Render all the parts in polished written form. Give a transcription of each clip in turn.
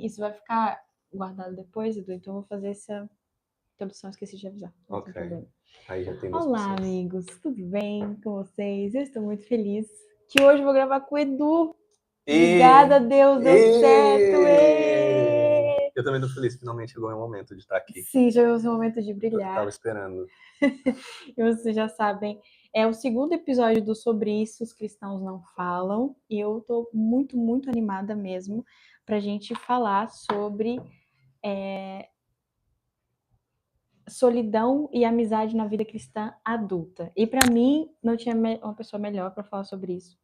isso vai ficar guardado depois, Edu, então eu vou fazer essa introdução, esqueci de avisar. Não tem Ok. problema. Aí já tem duas Olá, pessoas. amigos, tudo bem com vocês? Eu estou muito feliz que hoje eu vou gravar com o Edu. Obrigada, Deus, deu certo! Ê! Eu também tô feliz, finalmente chegou o meu momento de estar aqui. Sim, chegou o seu momento de Eu brilhar. tava esperando. E vocês já sabem, é o segundo episódio do Sobre Isso Os Cristãos Não Falam. E eu tô muito, muito animada mesmo pra gente falar sobre solidão e amizade na vida cristã adulta. E para mim, não tinha uma pessoa melhor para falar sobre isso.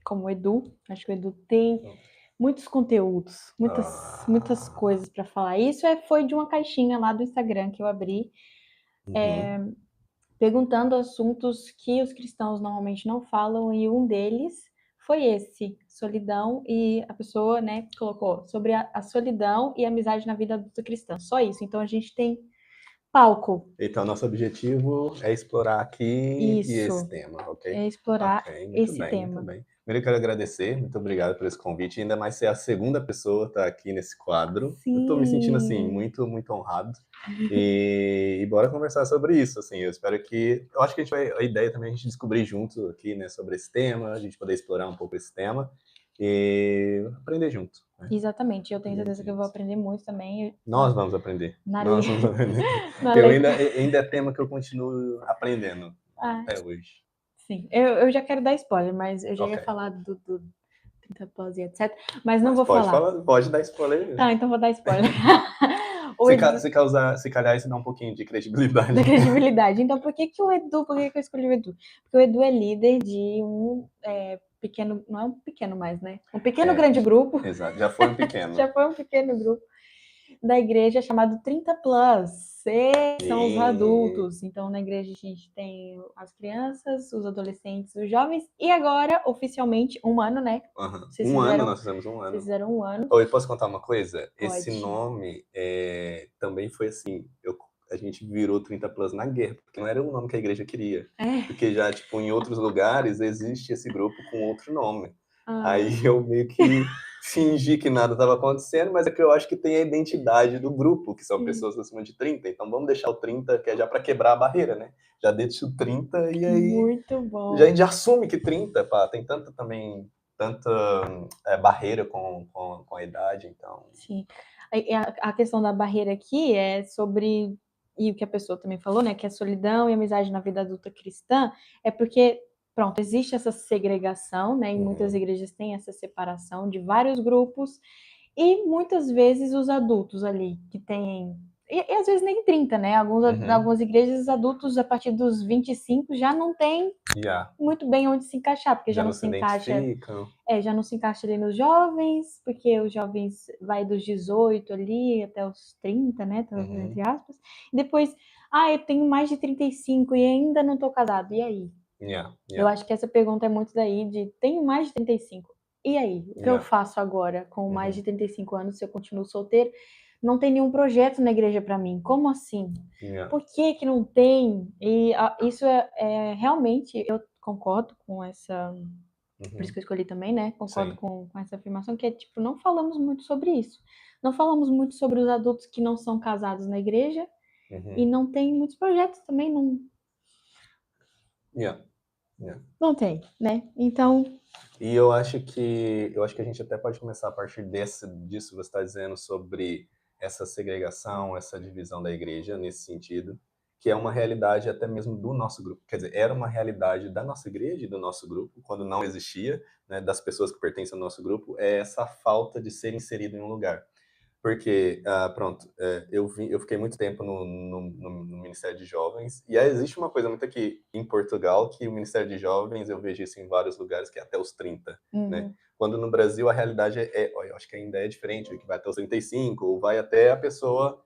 Como o Edu. Acho que o Edu tem muitos conteúdos, muitas coisas para falar. Isso foi de uma caixinha lá do Instagram que eu abri, perguntando assuntos que os cristãos normalmente não falam, e um deles foi esse, solidão, e a pessoa, né, colocou sobre a solidão e a amizade na vida adulta cristã. Só isso. Então a gente tem palco. Então, nosso objetivo é explorar aqui esse tema, ok? É explorar Ok, muito esse bem, muito tema. bem. Primeiro eu quero agradecer, muito obrigado por esse convite, ainda mais ser a segunda pessoa a estar aqui nesse quadro. Sim. Eu tô me sentindo, assim, muito, muito honrado. E bora conversar sobre isso, assim, eu espero que... Eu acho que a ideia também é a gente descobrir juntos aqui, né, sobre esse tema, a gente poder explorar um pouco esse tema e aprender junto. Né? Exatamente, eu tenho certeza que eu vou aprender muito também. Nós vamos aprender. Nós vamos aprender. Porque ainda é tema que eu continuo aprendendo até hoje. Sim, eu já quero dar spoiler, mas eu já ia falar do 30 Plus e etc. Mas não vou falar. Pode dar spoiler mesmo. Tá, então vou dar spoiler. Se calhar isso dá um pouquinho de credibilidade. Da credibilidade. Então, por que eu escolhi o Edu? Porque o Edu é líder de um pequeno, não é um pequeno mais, né? Um pequeno grande grupo. Exato, já foi um pequeno. Já foi um pequeno grupo da igreja chamado 30 Plus. São os adultos. Então, na igreja a gente tem as crianças, os adolescentes, os jovens, e agora, oficialmente, 1 ano, né? Nós fizemos 1 ano. Vocês fizeram 1 ano. Eu posso contar uma coisa? Pode. Esse nome também foi assim, a gente virou 30 Plus na guerra, porque não era o nome que a igreja queria. Porque já, tipo, em outros lugares existe esse grupo com outro nome. Aí eu meio que fingi que nada estava acontecendo, mas é que eu acho que tem a identidade do grupo, que são pessoas acima de 30. Então vamos deixar o 30, que é já para quebrar a barreira, né? Já deixa o 30 e aí... Muito bom. A gente já assume que 30, pá, tem tanta barreira com a idade, então... Sim. A questão da barreira aqui é sobre, e o que a pessoa também falou, né, que a solidão e a amizade na vida adulta cristã é porque, pronto, existe essa segregação, né, e muitas igrejas têm essa separação de vários grupos, e muitas vezes os adultos ali, que têm... E às vezes nem 30, né? Algumas igrejas, os adultos, a partir dos 25, já não tem muito bem onde se encaixar, porque já não se encaixa... já não se encaixa ali nos jovens, porque os jovens vai dos 18 ali até os 30, né? Entre aspas. E depois, eu tenho mais de 35 e ainda não tô casado. E aí? Eu acho que essa pergunta é muito daí de tenho mais de 35. E aí? O que eu faço agora com mais de 35 anos se eu continuo solteiro? Não tem nenhum projeto na igreja para mim. Como assim? Por que não tem? E isso realmente, eu concordo com essa... Por isso que eu escolhi também, né? Concordo com essa afirmação, que é tipo, não falamos muito sobre isso. Não falamos muito sobre os adultos que não são casados na igreja e não tem muitos projetos também, não... Não tem, né? Então... E eu acho que a gente até pode começar a partir disso que você está dizendo sobre essa segregação, essa divisão da igreja nesse sentido, que é uma realidade até mesmo do nosso grupo. Quer dizer, era uma realidade da nossa igreja e do nosso grupo, quando não existia, né, das pessoas que pertencem ao nosso grupo, é essa falta de ser inserido em um lugar. Porque, eu fiquei muito tempo no Ministério de Jovens, e aí existe uma coisa muito aqui em Portugal, que o Ministério de Jovens, eu vejo isso em vários lugares, que é até os 30, né? Quando no Brasil a realidade eu acho que ainda é diferente, que vai até os 35, ou vai até a pessoa,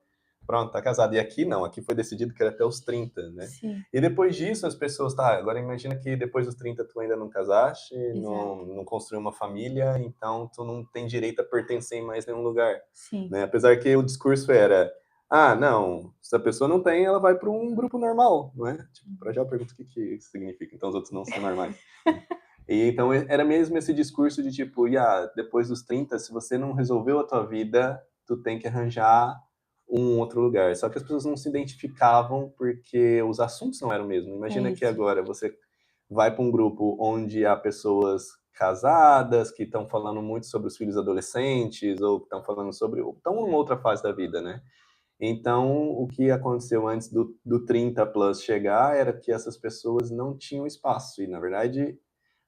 pronto, tá casada. E aqui não, aqui foi decidido que era até os 30, né? Sim. E depois disso as pessoas, agora imagina que depois dos 30 tu ainda não casaste, não construiu uma família, então tu não tem direito a pertencer em mais nenhum lugar. Sim. Né? Apesar que o discurso era, não, se a pessoa não tem, ela vai para um grupo normal, não é? Tipo, já pergunto o que significa, então os outros não são normais. E então era mesmo esse discurso de tipo, depois dos 30, se você não resolveu a tua vida, tu tem que arranjar um outro lugar. Só que as pessoas não se identificavam porque os assuntos não eram o mesmo. É Imagina que isso. agora você vai para um grupo onde há pessoas casadas que estão falando muito sobre os filhos adolescentes ou que estão falando sobre estão em outra fase da vida, né? Então, o que aconteceu antes do 30 plus chegar era que essas pessoas não tinham espaço. E, na verdade,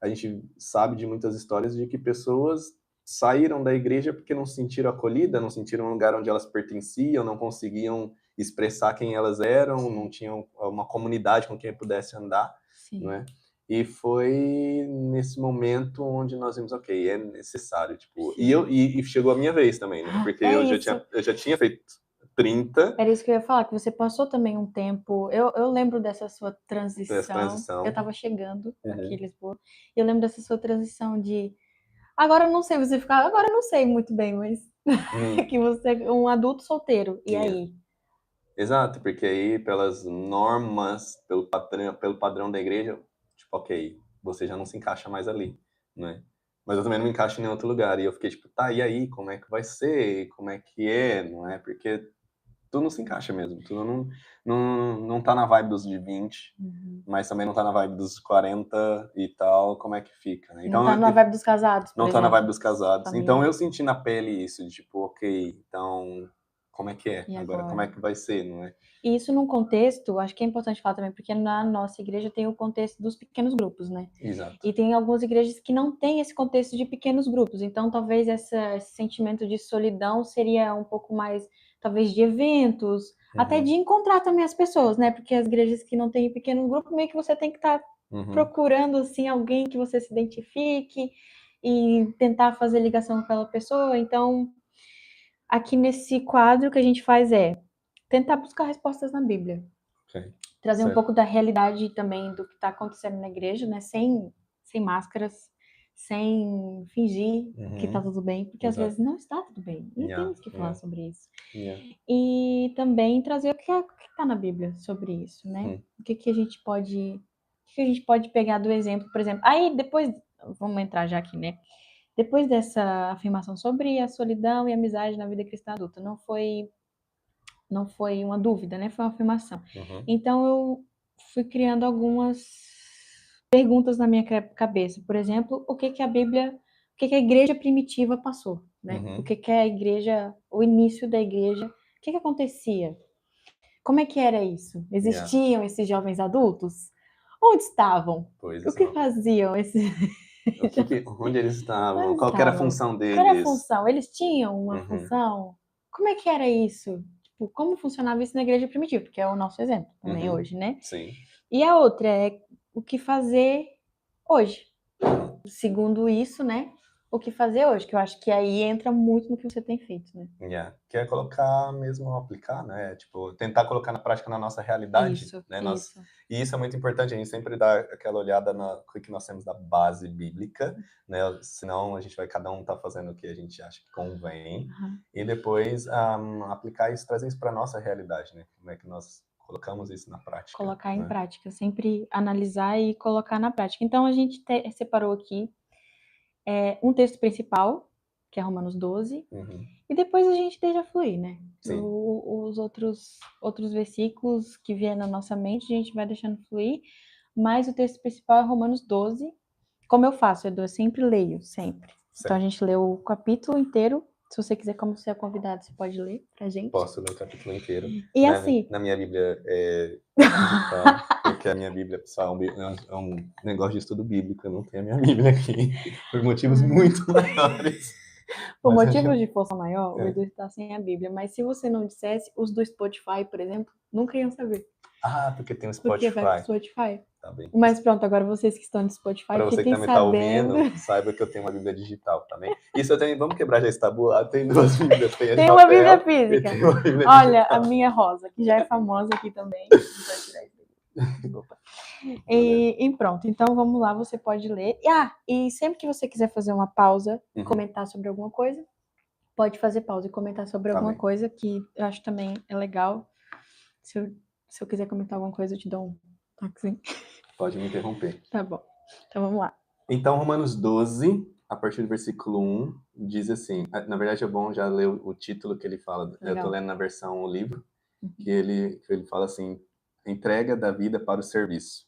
a gente sabe de muitas histórias de que pessoas saíram da igreja porque não se sentiram acolhidas, não sentiram um lugar onde elas pertenciam, não conseguiam expressar quem elas eram, não tinham uma comunidade com quem pudesse andar, não Sim. é? E foi nesse momento onde nós vimos, ok, é necessário, tipo, Sim. e chegou a minha vez também, né? Porque É eu isso. já tinha feito 30 Era isso que eu ia falar, que você passou também um tempo. Eu lembro dessa sua dessa transição. Eu transição. estava chegando aqui Uhum. em Lisboa. E eu lembro dessa sua transição de. Agora eu não sei, você ficar. Agora eu não sei muito bem, mas. Hum, Que você é um adulto solteiro. E yeah. aí? Exato, porque aí pelas normas, pelo padrão da igreja, tipo, ok, você já não se encaixa mais ali, né? Mas eu também não me encaixo em nenhum outro lugar. E eu fiquei tipo, tá, e aí, como é que vai ser? Como é que é, não é? Porque tu não se encaixa mesmo, tu não tá na vibe dos de 20, Uhum. mas também não tá na vibe dos 40 e tal, como é que fica, né? Não Então, tá na vibe dos casados, por não tá na exemplo. vibe dos casados. Então Família. eu senti na pele isso, de tipo, ok, então como é que é? E Agora como é agora? que vai ser, não é? E isso num contexto, acho que é importante falar também, porque na nossa igreja tem o contexto dos pequenos grupos, né? Exato. E tem algumas igrejas que não têm esse contexto de pequenos grupos. Então, talvez esse sentimento de solidão seria um pouco mais, talvez, de eventos, até Uhum, de encontrar também as pessoas, né? Porque as igrejas que não têm pequeno grupo, meio que você tem que estar uhum, procurando, assim, alguém que você se identifique e tentar fazer ligação com aquela pessoa. Então, aqui nesse quadro, o que a gente faz é tentar buscar respostas na Bíblia, ok, trazer um certo. pouco da realidade também do que está acontecendo na igreja, né? Sem máscaras, sem fingir que está Uhum, tudo bem, porque às vezes exato. não está tudo bem. E Yeah, temos que falar yeah, sobre isso. yeah. E também trazer o que está na Bíblia sobre isso, né? Uhum, O que a gente pode pegar do exemplo, por exemplo. Aí depois, vamos entrar já aqui, né? Depois dessa afirmação sobre a solidão e a amizade na vida cristã adulta, não foi uma dúvida, né? Foi uma afirmação. uhum, Então eu fui criando algumas perguntas na minha cabeça. Por exemplo, o que que a igreja primitiva passou, né? O uhum, que que a igreja, o início da igreja, o que que acontecia? Como é que era isso? yeah. Existiam esses jovens adultos? Onde estavam? Pois O que não. faziam esses? Onde eles estavam? Onde Qual que era a estavam? função Qual era a deles? função? Eles tinham uma Uhum, função? Como é que era isso? Tipo, como funcionava isso na igreja primitiva? Porque é o nosso exemplo também uhum, hoje, né? sim. E a outra é o que fazer hoje. Uhum. Segundo isso, né? O que fazer hoje, que eu acho que aí entra muito no que você tem feito, né? Yeah. Que é colocar mesmo, aplicar, né? Tipo, tentar colocar na prática na nossa realidade, Isso, né? isso. E isso é muito importante, a gente sempre dá aquela olhada no que nós temos da base bíblica, né? Senão a gente vai cada um tá fazendo o que a gente acha que convém, Uhum. e depois aplicar isso, trazer isso para nossa realidade, né? Como é que nós colocamos isso na prática, Colocar em né? prática, sempre analisar e colocar na prática. Então a gente separou aqui um texto principal, que é Romanos 12, Uhum. e depois a gente deixa fluir, né? Sim, Os outros versículos que vier na nossa mente, a gente vai deixando fluir, mas o texto principal é Romanos 12. Como eu faço, Edu, eu sempre leio, sempre. Então a certo. gente leu o capítulo inteiro. Se você quiser, como você é convidado, você pode ler pra gente. Posso ler o capítulo inteiro. E assim, Na minha Bíblia é digital, porque a minha Bíblia, pessoal, é um negócio de estudo bíblico. Eu não tenho a minha Bíblia aqui, por motivos muito maiores. por Mas motivos de força maior, o é. Edu está sem a Bíblia. Mas se você não dissesse, os do Spotify, por exemplo, nunca iam saber. Porque tem o Porque vai pro Spotify. Spotify. Tá bem. Mas pronto, agora vocês que estão no Spotify, Para você que fiquem também está sabendo. ouvindo, saiba que eu tenho uma Bíblia digital também. Isso eu tenho, vamos quebrar já esse tabu. Tem duas Bíblias, tem a de Tem uma Bíblia papel e física. tem uma Bíblia Olha, a digital. minha rosa, que já é famosa aqui também. A gente vai tirar isso daqui. Opa. Valeu. E pronto, então vamos lá, você pode ler. E sempre que você quiser fazer uma pausa e Uhum, comentar sobre alguma coisa, pode fazer pausa e comentar sobre tá alguma bem. coisa que eu acho também é legal. Se eu quiser comentar alguma coisa, eu te dou um toquezinho. Pode me interromper. Tá bom. Então vamos lá. Então, Romanos 12, a partir do versículo 1, diz assim, na verdade é bom já ler o título que ele fala, eu Legal. estou lendo na versão o livro, que ele fala assim, entrega da vida para o serviço.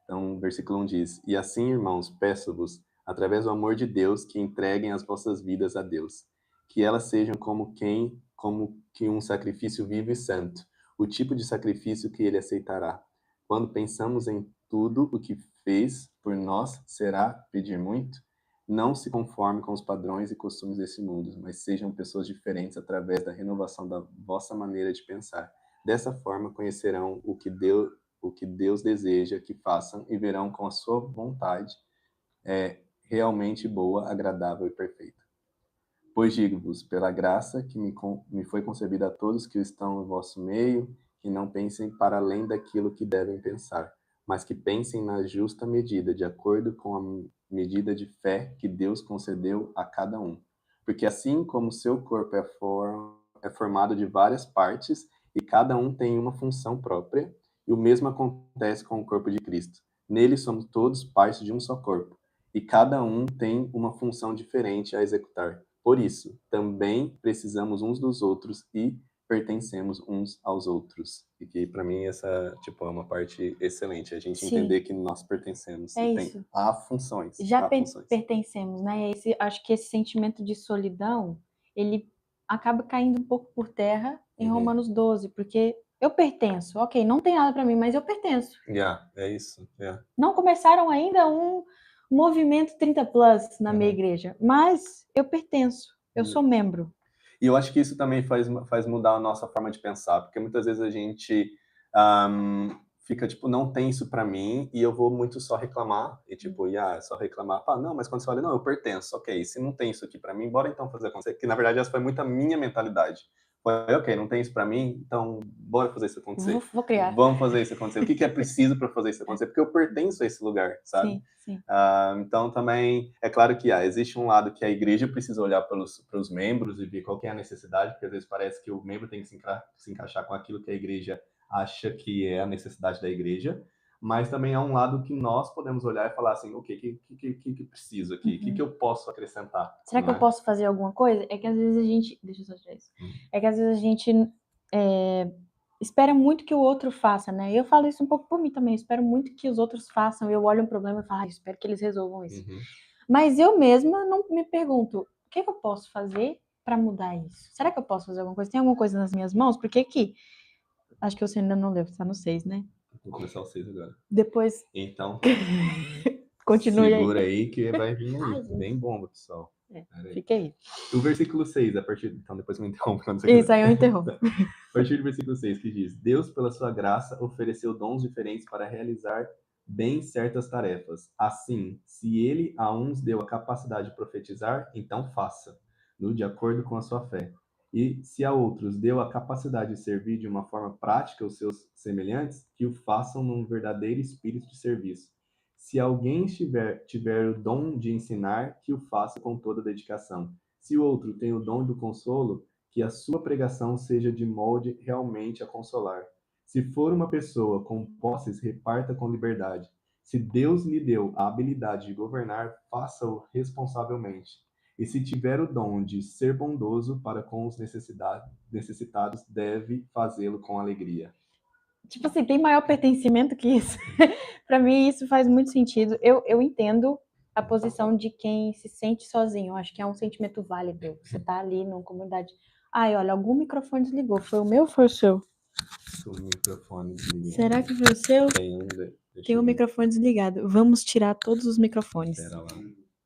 Então, o versículo 1 diz, e assim, irmãos, peço-vos, através do amor de Deus, que entreguem as vossas vidas a Deus, que elas sejam como que um sacrifício vivo e santo, o tipo de sacrifício que ele aceitará. Quando pensamos em tudo o que fez por nós, será pedir muito? Não se conforme com os padrões e costumes desse mundo, mas sejam pessoas diferentes através da renovação da vossa maneira de pensar. Dessa forma conhecerão o que Deus deseja que façam e verão com a sua vontade é realmente boa, agradável e perfeita. Pois digo-vos, pela graça que me foi concebida a todos que estão no vosso meio, que não pensem para além daquilo que devem pensar, mas que pensem na justa medida, de acordo com a medida de fé que Deus concedeu a cada um. Porque assim como o seu corpo é formado de várias partes, e cada um tem uma função própria, e o mesmo acontece com o corpo de Cristo. Nele somos todos partes de um só corpo, e cada um tem uma função diferente a executar. Por isso, também precisamos uns dos outros e pertencemos uns aos outros. E que, para mim, essa tipo, é uma parte excelente. A gente Sim. entender que nós pertencemos. É e isso. Há funções. Já Há funções. pertencemos, né? Acho que esse sentimento de solidão, ele acaba caindo um pouco por terra em Romanos 12, porque eu pertenço. Ok, não tem nada para mim, mas eu pertenço. É isso. Não começaram ainda um movimento 30 plus na minha igreja, mas eu pertenço, eu sou membro. E eu acho que isso também faz mudar a nossa forma de pensar, porque muitas vezes a gente fica tipo, não tem isso pra mim, e eu vou muito só reclamar, e tipo, só reclamar, fala, não, mas quando você olha, não, eu pertenço, ok, se não tem isso aqui pra mim, bora então fazer acontecer, que na verdade essa foi muito a minha mentalidade. Foi, ok, não tem isso pra mim, então bora fazer isso acontecer. Vou criar. Vamos fazer isso acontecer. O que é preciso pra fazer isso acontecer? Porque eu pertenço a esse lugar, sabe? Sim. Então também é claro que existe um lado que a igreja precisa olhar para os membros e ver qual que é a necessidade, porque às vezes parece que o membro tem que se encaixar com aquilo que a igreja acha que é a necessidade da igreja, mas também há um lado que nós podemos olhar e falar assim, o que preciso aqui? O que eu posso acrescentar? Será que eu posso fazer alguma coisa? É que às vezes a gente... Deixa eu só tirar isso. É que às vezes a gente espera muito que o outro faça, né? Eu falo isso um pouco por mim também. Eu espero muito que os outros façam. Eu olho um problema e falo, espero que eles resolvam isso. Mas eu mesma não me pergunto, o que eu posso fazer para mudar isso? Será que eu posso fazer alguma coisa? Tem alguma coisa nas minhas mãos? Porque aqui, acho que você ainda não leu, está no 6, né? Vou começar o 6 agora. Depois... Então, continue segura aí que vai vir bem bom, pessoal. Fica aí. O versículo 6, então depois me interrompe quando você quiser. Isso, aí eu interrompo. A partir do versículo 6, que diz, Deus, pela sua graça, ofereceu dons diferentes para realizar bem certas tarefas. Assim, se ele a uns deu a capacidade de profetizar, então faça, de acordo com a sua fé. E se a outros deu a capacidade de servir de uma forma prática os seus semelhantes, que o façam num verdadeiro espírito de serviço. Se alguém tiver o dom de ensinar, que o faça com toda dedicação. Se o outro tem o dom do consolo, que a sua pregação seja de molde realmente a consolar. Se for uma pessoa com posses, reparta com liberdade. Se Deus lhe deu a habilidade de governar, faça-o responsavelmente. E se tiver o dom de ser bondoso para com os necessitados, deve fazê-lo com alegria. Tipo assim, tem maior pertencimento que isso? Para mim, isso faz muito sentido. Eu entendo a posição de quem se sente sozinho. Eu acho que é um sentimento válido. Você tá ali numa comunidade. Ai, olha, algum microfone desligou. Foi o meu ou foi o seu? O microfone desligado. Será que foi o seu? Tem um microfone desligado. Vamos tirar todos os microfones. Espera lá.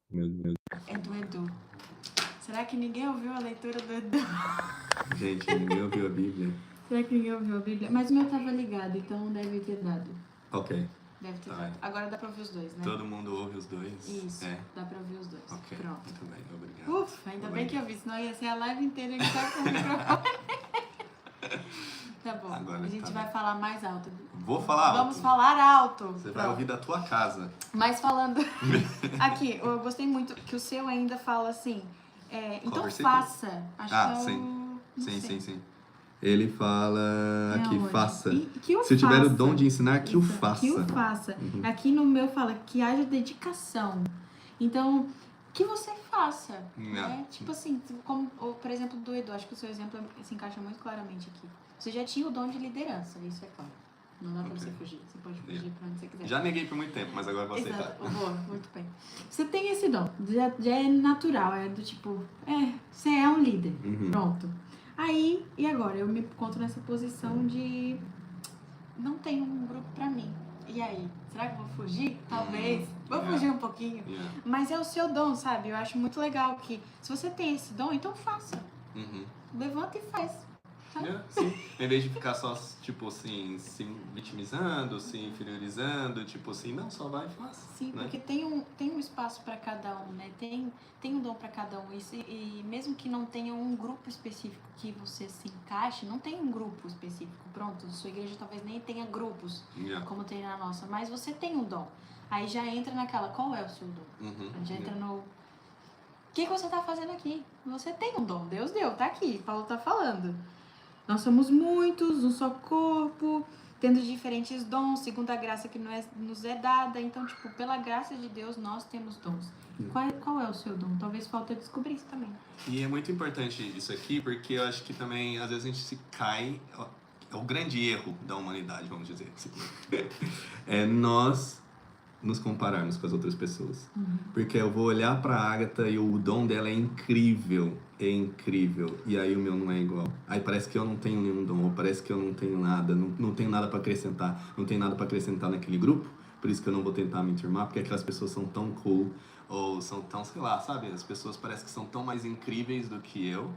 Meu... É do Edu. Será que ninguém ouviu a leitura do Edu? Gente, ninguém ouviu a Bíblia. Será que ninguém ouviu a Bíblia? Mas o meu tava ligado, então deve ter dado. Ok. Deve ter dado. Agora dá pra ouvir os dois, né? Todo mundo ouve os dois? Isso, dá pra ouvir os dois. Ok, pronto. muito bem, obrigado. Ufa, ainda bem que eu vi, senão ia ser a live inteira que tá com o microfone. Tá bom, agora, a gente vai falar mais alto. Vou falar alto. Vamos falar alto. Você vai ouvir da tua casa. Mas falando... Aqui, eu gostei muito que o seu ainda fala assim... então faça. Acho que é o... Sim. Ele fala que faça. Que se eu tiver o dom de ensinar, que o faça. Que o faça. Aqui no meu fala que haja dedicação. Então, que você faça, Não. né? Tipo assim, como, ou, por exemplo, do Edu, acho que o seu exemplo se encaixa muito claramente aqui. Você já tinha o dom de liderança, isso é claro. Não dá pra Ok. você fugir, você pode fugir pra onde você quiser. Já neguei por muito tempo, mas agora eu vou aceitar. Exato, boa, muito bem. Você tem esse dom, já é natural, é do tipo, você é um líder, pronto. Aí, e agora? Eu me encontro nessa posição de não tenho um grupo pra mim. E aí? Será que eu vou fugir? Talvez. Vou fugir um pouquinho. Mas é o seu dom, sabe? Eu acho muito legal que, se você tem esse dom, então faça. Levanta e faz. Sim. Em vez de ficar só, tipo assim, se vitimizando, se inferiorizando, tipo assim, não, só vai e faz. Sim, né? Porque tem um espaço para cada um, né? Tem um dom para cada um. E mesmo que não tenha um grupo específico que você se encaixe, não tem um grupo específico. Pronto, sua igreja talvez nem tenha grupos, como tem na nossa, mas você tem um dom. Aí já entra naquela, qual é o seu dom? Já entra no... O que você tá fazendo aqui? Você tem um dom, Deus deu, tá aqui, Paulo tá falando. Nós somos muitos, um só corpo, tendo diferentes dons, segundo a graça que nos é dada. Então, tipo, pela graça de Deus, nós temos dons. Qual é o seu dom? Talvez falta descobrir isso também. E é muito importante isso aqui, porque eu acho que também, às vezes, a gente se cai... É o grande erro da humanidade, vamos dizer. É nós nos compararmos com as outras pessoas. Porque eu vou olhar pra Agatha e o dom dela é incrível, e aí o meu não é igual. Aí parece que eu não tenho nenhum dom, ou parece que eu não tenho nada, não tenho nada pra acrescentar, não tenho nada pra acrescentar naquele grupo, por isso que eu não vou tentar me enturmar, porque aquelas pessoas são tão cool, ou são tão, sei lá, sabe? As pessoas parecem que são tão mais incríveis do que eu,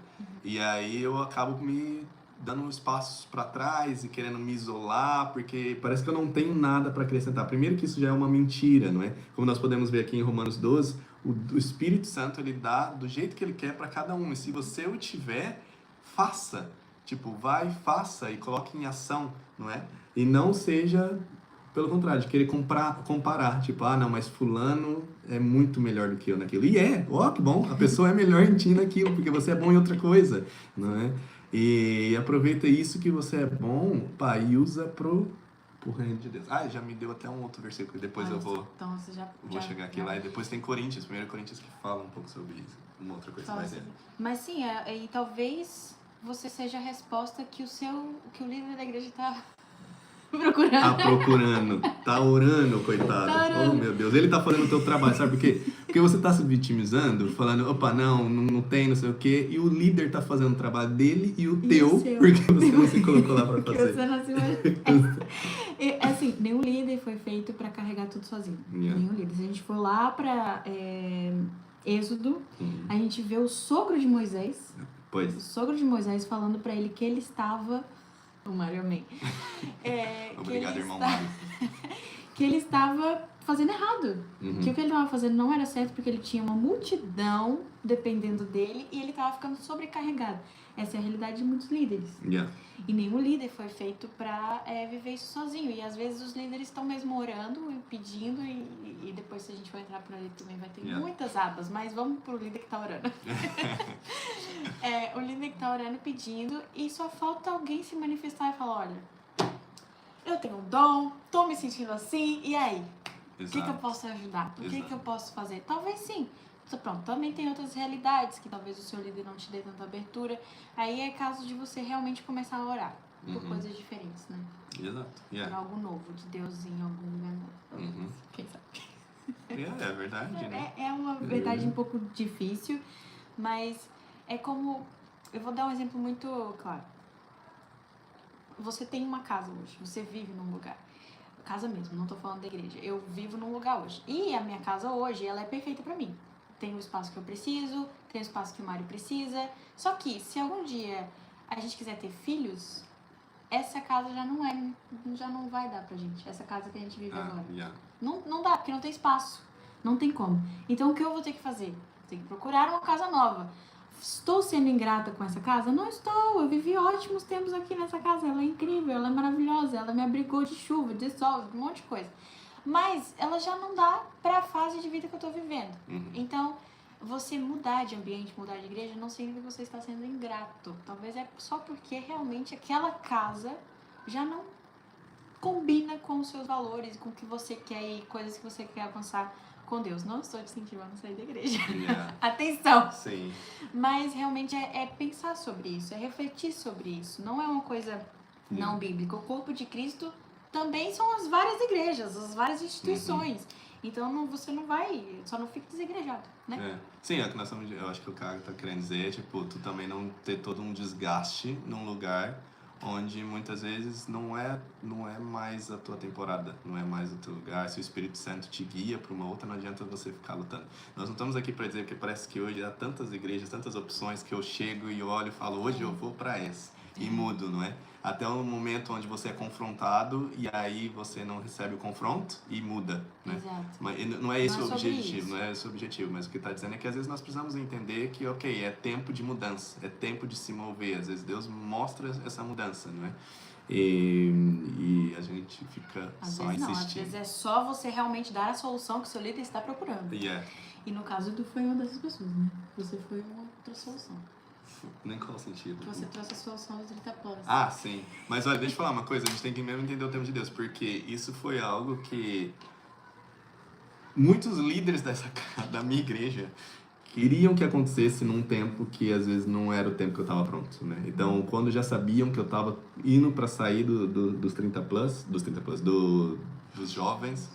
e aí eu acabo me dando espaços para trás e querendo me isolar, porque parece que eu não tenho nada para acrescentar. Primeiro que isso já é uma mentira, não é? Como nós podemos ver aqui em Romanos 12, o Espírito Santo, ele dá do jeito que ele quer para cada um. E se você o tiver, faça. Tipo, vai, faça e coloque em ação, não é? E não seja, pelo contrário, de querer comparar. Tipo, não, mas fulano é muito melhor do que eu naquilo. E que bom, a pessoa é melhor em ti naquilo, porque você é bom em outra coisa, não é? E aproveita isso que você é bom, pá, e usa pro reino de Deus. Já me deu até um outro versículo, depois eu vou, então você vou chegar aqui lá. E depois tem Coríntios, 1 Coríntios, que fala um pouco sobre isso. Uma outra coisa mais dentro. Mas sim, e talvez você seja a resposta que o líder da igreja tá procurando. Tá procurando, tá orando, coitado. Tá orando. Oh, meu Deus, ele tá fazendo o teu trabalho, sabe por quê? Porque você tá se vitimizando, falando, opa, não tem, não sei o quê, e o líder tá fazendo o trabalho dele e o teu, porque você não se colocou lá pra fazer. Você não se assim, nenhum líder foi feito pra carregar tudo sozinho. Nenhum líder. Se a gente for lá pra Êxodo, a gente vê o sogro de Moisés, o sogro de Moisés falando pra ele que ele estava... O Mário, amém. Obrigado, irmão Mário. Que ele estava fazendo errado. Que o que ele estava fazendo não era certo porque ele tinha uma multidão dependendo dele e ele estava ficando sobrecarregado. Essa é a realidade de muitos líderes. E nenhum líder foi feito para viver isso sozinho. E às vezes os líderes estão mesmo orando e pedindo e depois, se a gente for entrar por ali também, vai ter muitas abas. Mas vamos pro líder que está orando. O líder que está orando pedindo e só falta alguém se manifestar e falar, olha, eu tenho um dom, tô me sentindo assim, e aí? O que eu posso ajudar? O que eu posso fazer? Talvez sim. Pronto, também tem outras realidades que talvez o seu líder não te dê tanta abertura. Aí é caso de você realmente começar a orar por coisas diferentes, né? Exato. Por algo novo, de Deus em algum lugar novo. Quem sabe? É verdade, né? É uma verdade um pouco difícil, mas é como... Eu vou dar um exemplo muito claro. Você tem uma casa hoje, você vive num lugar. Casa mesmo, não tô falando da igreja. Eu vivo num lugar hoje. E a minha casa hoje, ela é perfeita pra mim. Tem o espaço que eu preciso, tem o espaço que o Mário precisa. Só que, se algum dia a gente quiser ter filhos, essa casa já não vai dar pra gente. Essa casa que a gente vive agora. Não dá, porque não tem espaço. Não tem como. Então, o que eu vou ter que fazer? Tenho que procurar uma casa nova. Estou sendo ingrata com essa casa? Não estou. Eu vivi ótimos tempos aqui nessa casa. Ela é incrível, ela é maravilhosa. Ela me abrigou de chuva, de sol, de um monte de coisa. Mas ela já não dá para a fase de vida que eu estou vivendo. Então, você mudar de ambiente, mudar de igreja, não significa que você está sendo ingrato. Talvez é só porque realmente aquela casa já não combina com os seus valores, com o que você quer e coisas que você quer alcançar com Deus. Não estou te incentivando a sair da igreja. Yeah. Atenção! Sim. Mas realmente é pensar sobre isso, é refletir sobre isso. Não é uma coisa não bíblica. O corpo de Cristo também são as várias igrejas, as várias instituições. Então você não vai, só não fica desegrejado, né? É. Sim, é o que nós estamos, eu acho que o cara tá querendo dizer é, tipo, tu também não ter todo um desgaste num lugar onde muitas vezes não é mais a tua temporada, não é mais o teu lugar. Se o Espírito Santo te guia para uma outra, não adianta você ficar lutando. Nós não estamos aqui para dizer que parece que hoje há tantas igrejas, tantas opções que eu chego e olho e falo, hoje eu vou para essa e mudo, não é? Até um momento onde você é confrontado e aí você não recebe o confronto e muda, né? Exato. Mas não é esse Não é o sobre objetivo, isso. não é esse o objetivo, mas o que está dizendo é que às vezes nós precisamos entender que, ok, é tempo de mudança, é tempo de se mover, às vezes Deus mostra essa mudança, não é? E a gente fica Às só vezes não, às insistindo. vezes é só você realmente dar a solução que o seu líder está procurando. Yeah. E no caso, tu foi uma dessas pessoas, né? Você foi uma outra solução. Nem qual sentido? Você trouxe a solução dos 30 plus. Ah, sim. Mas olha, deixa eu falar uma coisa, a gente tem que mesmo entender o tempo de Deus, porque isso foi algo que muitos líderes da minha igreja queriam que acontecesse num tempo que às vezes não era o tempo que eu estava pronto, né? Então, quando já sabiam que eu estava indo para sair dos 30 plus, dos jovens,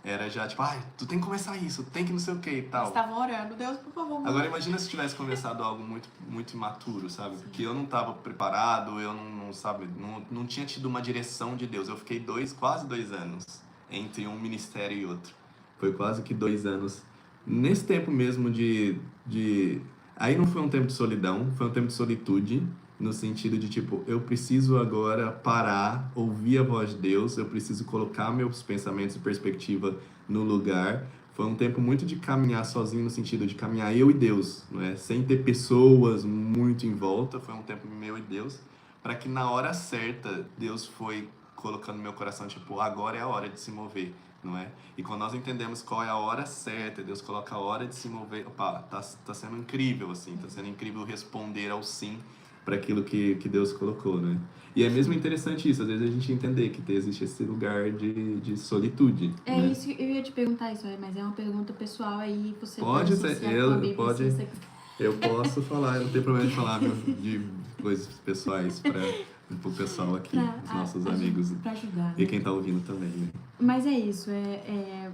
era já tipo, ai, tu tem que começar isso, tem que não sei o que e tal. Eles estavam orando, Deus, por favor. Agora imagina se tivesse começado algo muito, muito imaturo, sabe? Porque eu não estava preparado, eu não tinha tido uma direção de Deus. Eu fiquei quase 2 anos entre um ministério e outro. Foi quase que 2 anos. Nesse tempo mesmo Aí não foi um tempo de solidão, foi um tempo de solitude, no sentido de tipo, eu preciso agora parar, ouvir a voz de Deus, eu preciso colocar meus pensamentos e perspectiva no lugar. Foi um tempo muito de caminhar sozinho, no sentido de caminhar eu e Deus, não é? Sem ter pessoas muito em volta. Foi um tempo meu e Deus, para que na hora certa Deus foi colocando no meu coração, tipo, agora é a hora de se mover, não é? E quando nós entendemos qual é a hora certa, Deus coloca a hora de se mover, opa, tá sendo incrível, assim, tá sendo incrível responder ao sim para aquilo que Deus colocou, né? E é mesmo interessante isso, às vezes a gente entender que existe esse lugar de solitude. É né? isso, eu ia te perguntar isso, mas é uma pergunta pessoal aí, você Pode pode ser, associar com a Bíblia, pode. se você... Eu posso falar, eu não tenho problema de falar de coisas pessoais para o pessoal aqui, os nossos amigos Pra ajudar, né? e quem tá ouvindo também, né? Mas é isso, é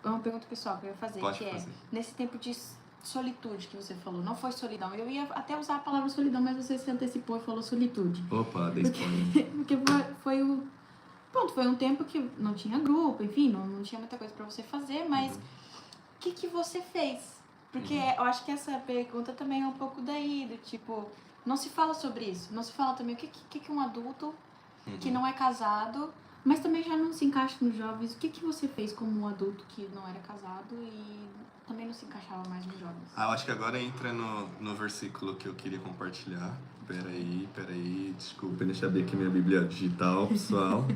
uma pergunta pessoal que eu ia fazer, Pode que fazer. nesse tempo de solitude que você falou, não foi solidão, eu ia até usar a palavra solidão, mas você se antecipou e falou solitude. Opa, dei spoiler. Porque foi um tempo que não tinha grupo, enfim, não tinha muita coisa pra você fazer, mas o que você fez? Porque eu acho que essa pergunta também é um pouco daí, do tipo, não se fala sobre isso, não se fala também o que um adulto que não é casado, mas também já não se encaixa nos jovens, o que você fez como um adulto que não era casado e também não se encaixava mais nos jovens? Eu acho que agora entra no versículo que eu queria compartilhar. Peraí, desculpa, deixa eu abrir aqui minha Bíblia digital, pessoal.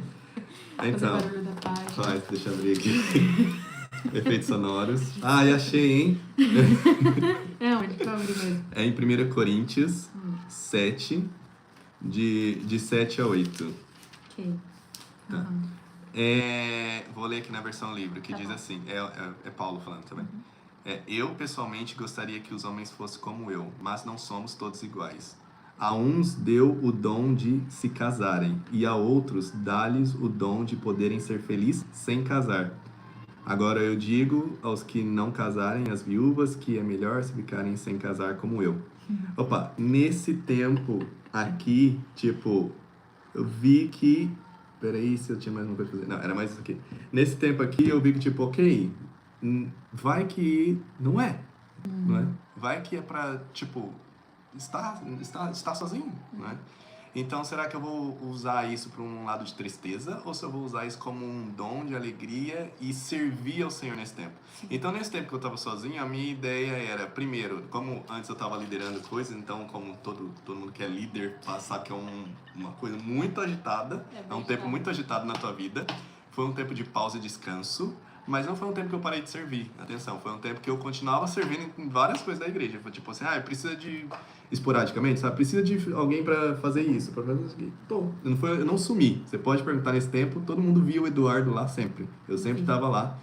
Então, Fazer barulho da página. deixa eu abrir aqui. Efeitos sonoros. Ah, e achei, hein? É onde que eu abri mesmo? É em 1 Coríntios 7, de 7 a 8. Ok. Tá. Uhum. Vou ler aqui na versão livre, que Tá diz bom. assim, é Paulo falando também. Eu, pessoalmente, gostaria que os homens fossem como eu, mas não somos todos iguais. A uns deu o dom de se casarem, e a outros dá-lhes o dom de poderem ser felizes sem casar. Agora eu digo aos que não casarem, as viúvas, que é melhor se ficarem sem casar como eu. Opa, nesse tempo aqui, tipo, eu vi que... Peraí, se eu tinha mais uma coisa pra fazer. Não, era mais isso aqui. Nesse tempo aqui, eu vi que, tipo, ok, vai que não é, não é? Vai que é pra, tipo, estar sozinho, não é? Então, será que eu vou usar isso para um lado de tristeza ou se eu vou usar isso como um dom de alegria e servir ao Senhor nesse tempo? Então, nesse tempo que eu estava sozinho, a minha ideia era, primeiro, como antes eu estava liderando coisas, então, como todo mundo que é líder sabe que é uma coisa muito agitada, é um tempo muito agitado na tua vida, foi um tempo de pausa e descanso, mas não foi um tempo que eu parei de servir, atenção, foi um tempo que eu continuava servindo em várias coisas da igreja, foi tipo assim, precisa de, esporadicamente, sabe, precisa de alguém pra fazer isso, pra fazer isso aqui, eu não sumi, você pode perguntar nesse tempo, todo mundo via o Eduardo lá sempre, eu sempre tava lá,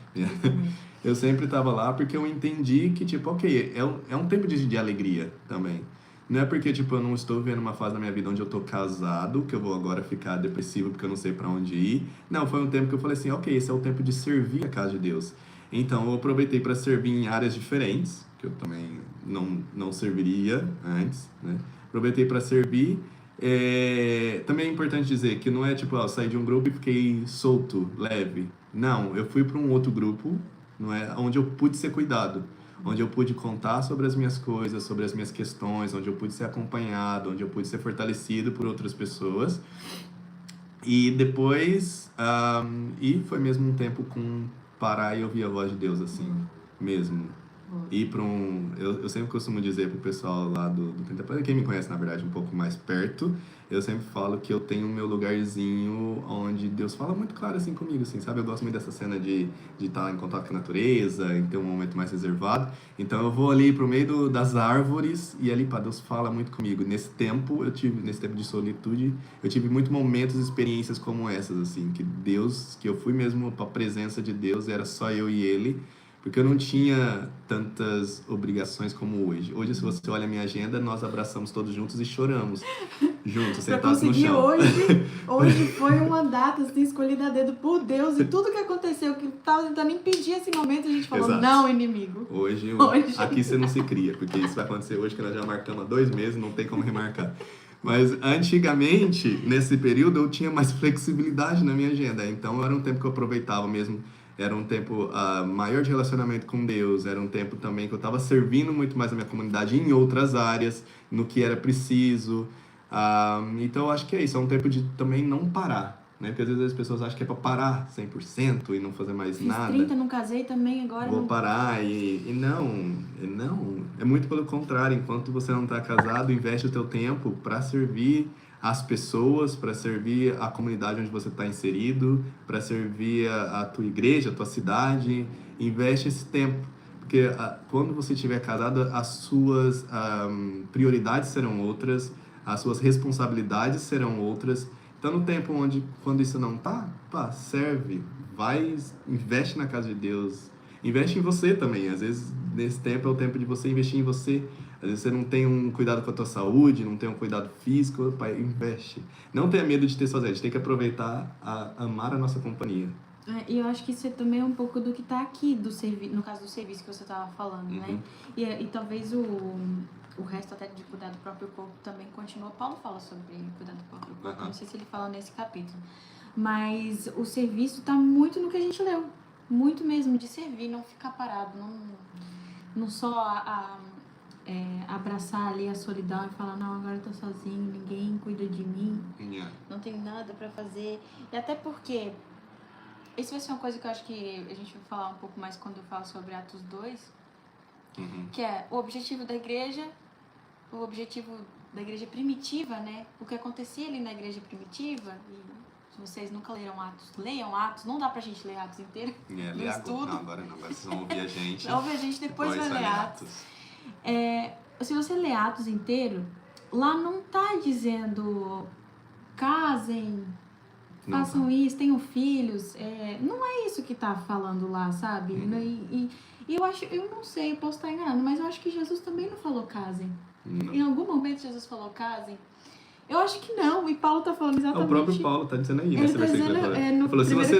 Eu sempre estava lá porque eu entendi que, tipo, ok, é um tempo de alegria também. Não é porque, tipo, eu não estou vivendo uma fase da minha vida onde eu tô casado, que eu vou agora ficar depressivo porque eu não sei para onde ir. Não, foi um tempo que eu falei assim, ok, esse é o tempo de servir a casa de Deus. Então, eu aproveitei para servir em áreas diferentes, que eu também não serviria antes, né? Aproveitei para servir. Também é importante dizer que não é, tipo, eu saí de um grupo e fiquei solto, leve. Não, eu fui para um outro grupo, não é, onde eu pude ser cuidado, onde eu pude contar sobre as minhas coisas, sobre as minhas questões, onde eu pude ser acompanhado, onde eu pude ser fortalecido por outras pessoas. E depois, e foi mesmo um tempo com parar e ouvir a voz de Deus, assim, mesmo. Ir para eu sempre costumo dizer pro pessoal lá do Pentaplan, quem me conhece, na verdade, um pouco mais perto, eu sempre falo que eu tenho o meu lugarzinho onde Deus fala muito claro, assim, comigo, assim, sabe? Eu gosto muito dessa cena de estar em contato com a natureza, em ter um momento mais reservado. Então, eu vou ali pro meio das árvores e ali, pá, Deus fala muito comigo. Nesse tempo de solitude, eu tive muitos momentos, experiências como essas, assim, que eu fui mesmo pra presença de Deus, era só eu e Ele, porque eu não tinha tantas obrigações como hoje. Hoje, se você olha a minha agenda, nós abraçamos todos juntos e choramos juntos, Pra sentados no conseguir chão. hoje foi uma data assim, escolhida a dedo por Deus, e tudo que aconteceu, que tava tentando impedir esse momento, a gente falou, Exato. não, inimigo. Hoje, aqui você não se cria, porque isso vai acontecer hoje, que nós já marcamos há 2 meses, não tem como remarcar. Mas antigamente, nesse período, eu tinha mais flexibilidade na minha agenda. Então era um tempo que eu aproveitava mesmo. Era um tempo maior de relacionamento com Deus. Era um tempo também que eu estava servindo muito mais a minha comunidade em outras áreas, no que era preciso. Então eu acho que é isso. É um tempo de também não parar, né? Porque às vezes as pessoas acham que é para parar 100% e não fazer mais Fiz nada. 30, não casei também, agora Vou não... parar e não, é muito pelo contrário. Enquanto você não está casado, investe o teu tempo para servir as pessoas, para servir a comunidade onde você está inserido, para servir a tua igreja, a tua cidade. Investe esse tempo, porque quando você estiver casado, as suas prioridades serão outras, as suas responsabilidades serão outras. Então, no tempo quando isso não tá, pá, serve, vai, investe na casa de Deus, investe em você também. Às vezes, nesse tempo é o tempo de você investir em você. Às vezes você não tem um cuidado com a tua saúde, não tem um cuidado físico, pá, investe. Não tenha medo de ter sozinho, a gente tem que aproveitar a amar a nossa companhia. E eu acho que isso é também um pouco do que tá aqui, no caso do serviço que você tava falando, né? E talvez o resto até de cuidar do próprio corpo também continua. Paulo fala sobre cuidar do próprio corpo, não sei se ele fala nesse capítulo. Mas o serviço tá muito no que a gente leu. Muito mesmo, de servir, não ficar parado, não só abraçar ali a solidão e falar, não, agora eu tô sozinho, ninguém cuida de mim, não tenho nada pra fazer. E até porque, isso vai ser uma coisa que eu acho que a gente vai falar um pouco mais quando eu falo sobre Atos 2, que é o objetivo da igreja primitiva, né? O que acontecia ali na igreja primitiva, e se vocês nunca leram Atos, leiam Atos, não dá pra gente ler Atos inteiro. Lê agora. Não, agora não, agora vocês vão ouvir a gente. Ouve a gente, depois vai ler Atos. Se você ler Atos inteiro, lá não tá dizendo casem, façam isso, tenham filhos. Não é isso que tá falando lá, sabe? E eu não sei, eu posso estar enganando, mas eu acho que Jesus também não falou casem. Não. Em algum momento Jesus falou casem? Eu acho que não, e Paulo tá falando exatamente... O próprio Paulo tá dizendo aí, nesse versículo. Ele falou, se você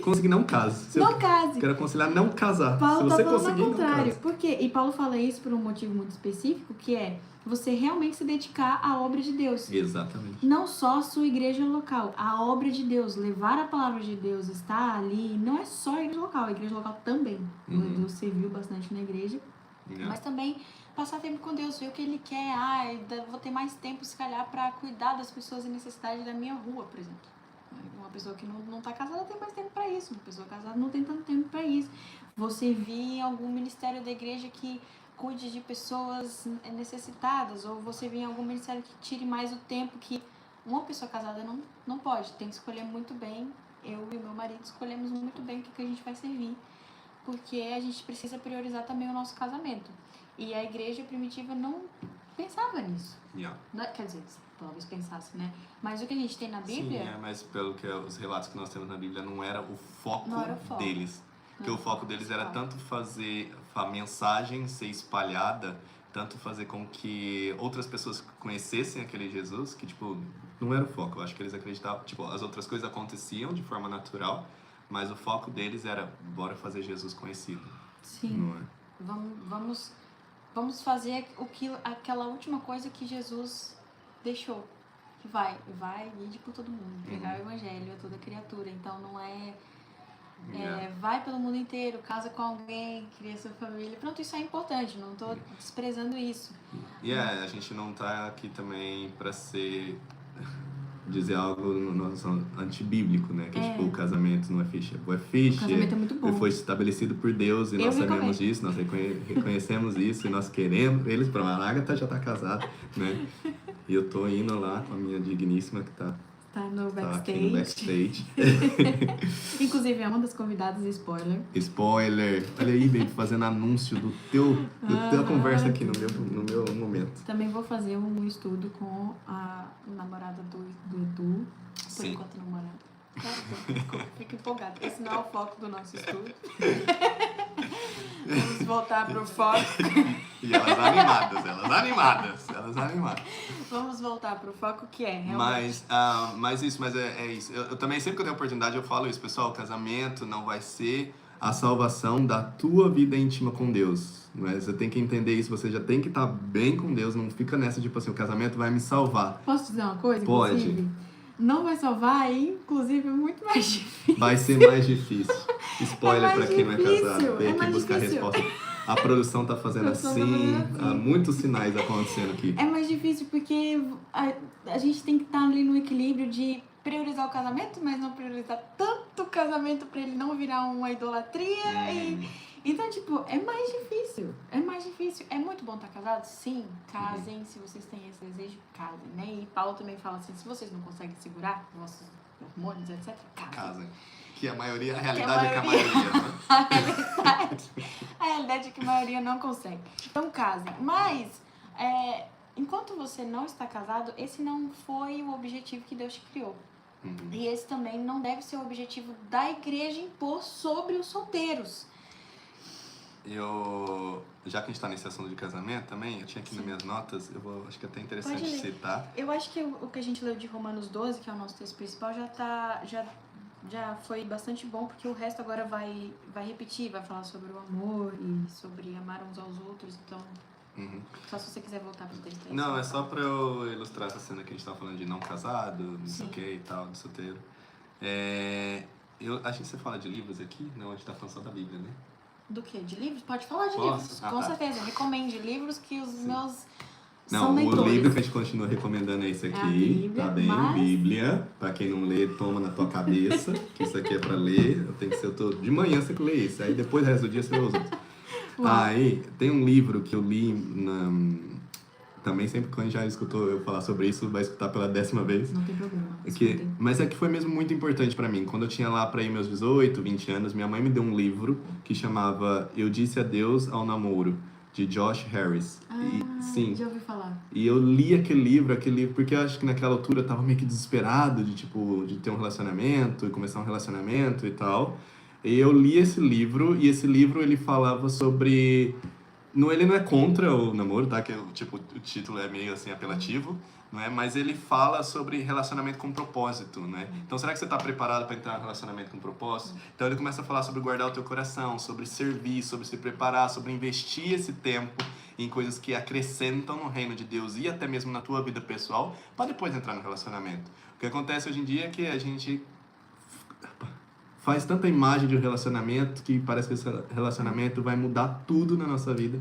conseguir, não case. Não case. Quero aconselhar não casar. Paulo se você tá falando conseguir, ao contrário. não case. Por quê? E Paulo fala isso por um motivo muito específico, que é você realmente se dedicar à obra de Deus. Exatamente. Não só a sua igreja local, a obra de Deus, levar a palavra de Deus, estar ali, não é só a igreja local também. Deus serviu bastante na igreja, mas também passar tempo com Deus, ver o que Ele quer. Vou ter mais tempo, se calhar, para cuidar das pessoas em necessidade da minha rua, por exemplo. Uma pessoa que não está casada tem mais tempo para isso, uma pessoa casada não tem tanto tempo para isso. Você vir em algum ministério da igreja que cuide de pessoas necessitadas, ou você vir em algum ministério que tire mais o tempo que uma pessoa casada não pode. Tem que escolher muito bem. Eu e meu marido escolhemos muito bem o que a gente vai servir, porque a gente precisa priorizar também o nosso casamento. E a igreja primitiva não pensava nisso. Quer dizer, talvez pensasse, né? Mas o que a gente tem na Bíblia... Sim, mas pelo que os relatos que nós temos na Bíblia, não era o foco deles. Porque o foco deles era tanto fazer a mensagem ser espalhada, tanto fazer com que outras pessoas conhecessem aquele Jesus, que, tipo, não era o foco. Eu acho que eles acreditavam, tipo, as outras coisas aconteciam de forma natural, mas o foco deles era, bora fazer Jesus conhecido. Sim. Não é? Vamos fazer aquela última coisa que Jesus deixou. Vai ir por todo mundo, pregar o evangelho a toda criatura. Então não vai pelo mundo inteiro, casa com alguém, cria sua família. Pronto, isso é importante, não estou desprezando isso. E a gente não tá aqui também para dizer algo antibíblico, né? Que tipo, o casamento não é ficha. O casamento é muito bom. Foi estabelecido por Deus e nós sabemos disso, nós reconhecemos isso e nós queremos. Eles, para a Agatha já tá casada, né? E eu tô indo lá com a minha digníssima que tá no backstage. Aqui no backstage. Inclusive é uma das convidadas, spoiler. Spoiler! Olha aí, baby, fazendo anúncio do tua conversa aqui no meu momento. Também vou fazer um estudo com a namorada do Edu. Por enquanto namorada. Fico empolgada. Esse não é o foco do nosso estudo. Vamos voltar pro foco. E elas animadas. Vamos voltar pro foco que é realmente. Mas é isso. Eu também, sempre que eu tenho oportunidade, eu falo isso, pessoal. O casamento não vai ser a salvação da tua vida íntima com Deus. Mas você tem que entender isso, você já tem que estar bem com Deus. Não fica nessa, tipo assim, o casamento vai me salvar. Posso dizer uma coisa? Pode. Inclusive? Não vai salvar, inclusive é muito mais difícil. Vai ser mais difícil. Spoiler pra quem não é difícil, casado. Vem aqui buscar a resposta. A produção tá fazendo assim. Há muitos sinais acontecendo aqui. É mais difícil porque a gente tem que estar ali no equilíbrio de priorizar o casamento, mas não priorizar tanto o casamento pra ele não virar uma idolatria. Então, tipo, é mais difícil. É muito bom estar casado? Sim, casem. Se vocês têm esse desejo, casem, né? E Paulo também fala assim, se vocês não conseguem segurar vossos hormônios, etc., casem. Que a realidade é que a maioria, né? A realidade é que a maioria não consegue. Então, casem. Mas, enquanto você não está casado, esse não foi o objetivo que Deus te criou. E esse também não deve ser o objetivo da igreja impor sobre os solteiros. Já que a gente está nesse assunto de casamento também, eu tinha aqui nas minhas notas, acho que é até interessante citar. Eu acho que o que a gente leu de Romanos 12, que é o nosso texto principal, já foi bastante bom, porque o resto agora vai repetir, vai falar sobre o amor e sobre amar uns aos outros, então... Só se você quiser voltar pro texto. Não, é só pra eu ilustrar essa cena que a gente tava falando de não casado, não sei o que e tal, de solteiro. Acho que você fala de livros aqui, não, a gente tá falando só da Bíblia, né? Do quê? De livros? Pode falar de livros, com certeza. Recomende livros que os meus são leitores. O livro que a gente continua recomendando é esse aqui, Bíblia, tá bem? Bíblia. Pra quem não lê, toma na tua cabeça, que isso aqui é pra ler. De manhã você lê isso, aí depois do resto do dia você lê os outros. Aí, tem um livro que eu li também, sempre que a gente já escutou eu falar sobre isso, vai escutar pela 10ª vez. Não tem problema. Mas é que foi mesmo muito importante pra mim. Quando eu tinha lá pra ir meus 18, 20 anos, minha mãe me deu um livro que chamava Eu Disse Adeus ao Namoro, de Josh Harris. Sim. Já ouvi falar. E eu li aquele livro, porque eu acho que naquela altura eu tava meio que desesperado de ter um relacionamento, e começar um relacionamento e tal. E eu li esse livro, e esse livro ele falava sobre... Ele não é contra o namoro, tá? Que o título é meio assim apelativo, não é? Mas ele fala sobre relacionamento com propósito, né? Então, será que você está preparado para entrar no relacionamento com propósito? Então, ele começa a falar sobre guardar o teu coração, sobre servir, sobre se preparar, sobre investir esse tempo em coisas que acrescentam no reino de Deus e até mesmo na tua vida pessoal, para depois entrar no relacionamento. O que acontece hoje em dia é que a gente faz tanta imagem de um relacionamento que parece que esse relacionamento vai mudar tudo na nossa vida.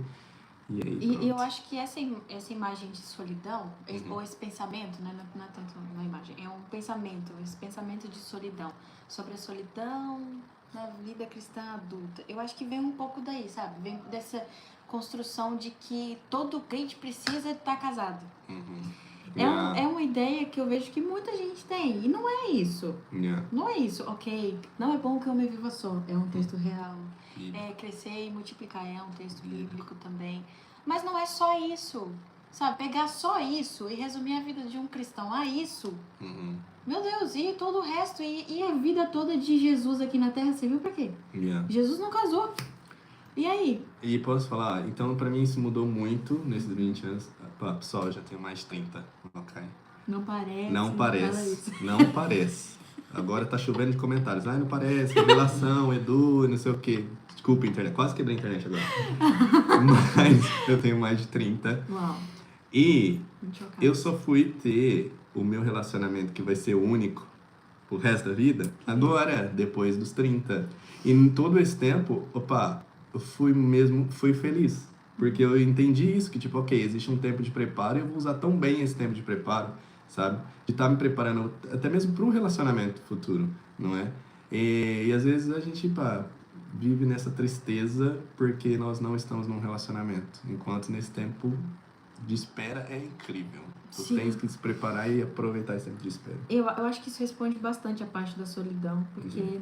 E eu acho que essa imagem de solidão, ou esse pensamento, né, não é tanto uma imagem, é um pensamento, esse pensamento de solidão, sobre a solidão na vida cristã adulta. Eu acho que vem um pouco daí, sabe? Vem dessa construção de que todo crente precisa estar casado. É uma ideia que eu vejo que muita gente tem. E não é isso. Não é isso. Ok, não é bom que o homem viva só. É um texto real. Crescer e multiplicar é um texto bíblico também. Mas não é só isso. Sabe, pegar só isso e resumir a vida de um cristão a isso. Meu Deus, e todo o resto, e a vida toda de Jesus aqui na Terra, serviu pra quê? Yeah. Jesus não casou. E aí? E posso falar, então pra mim isso mudou muito nesses 20 anos. Pá, pessoal, eu já tenho mais de 30, ok? Não parece. Não fala parece, isso. não parece. Agora tá chovendo de comentários. Não parece, revelação, Edu, não sei o quê. Desculpa, internet. Quase quebrei a internet agora. Mas eu tenho mais de 30. Uau. E Muito chocada. eu só fui ter o meu relacionamento que vai ser único pro resto da vida agora, depois dos 30. E em todo esse tempo, eu fui feliz. Porque eu entendi isso, que tipo, ok, existe um tempo de preparo e eu vou usar tão bem esse tempo de preparo, sabe? De estar me preparando até mesmo para um relacionamento futuro, não é? E às vezes a gente, vive nessa tristeza porque nós não estamos num relacionamento. Enquanto nesse tempo de espera é incrível. Tu Sim. tens que se preparar e aproveitar esse tempo de espera. Eu acho que isso responde bastante a parte da solidão, porque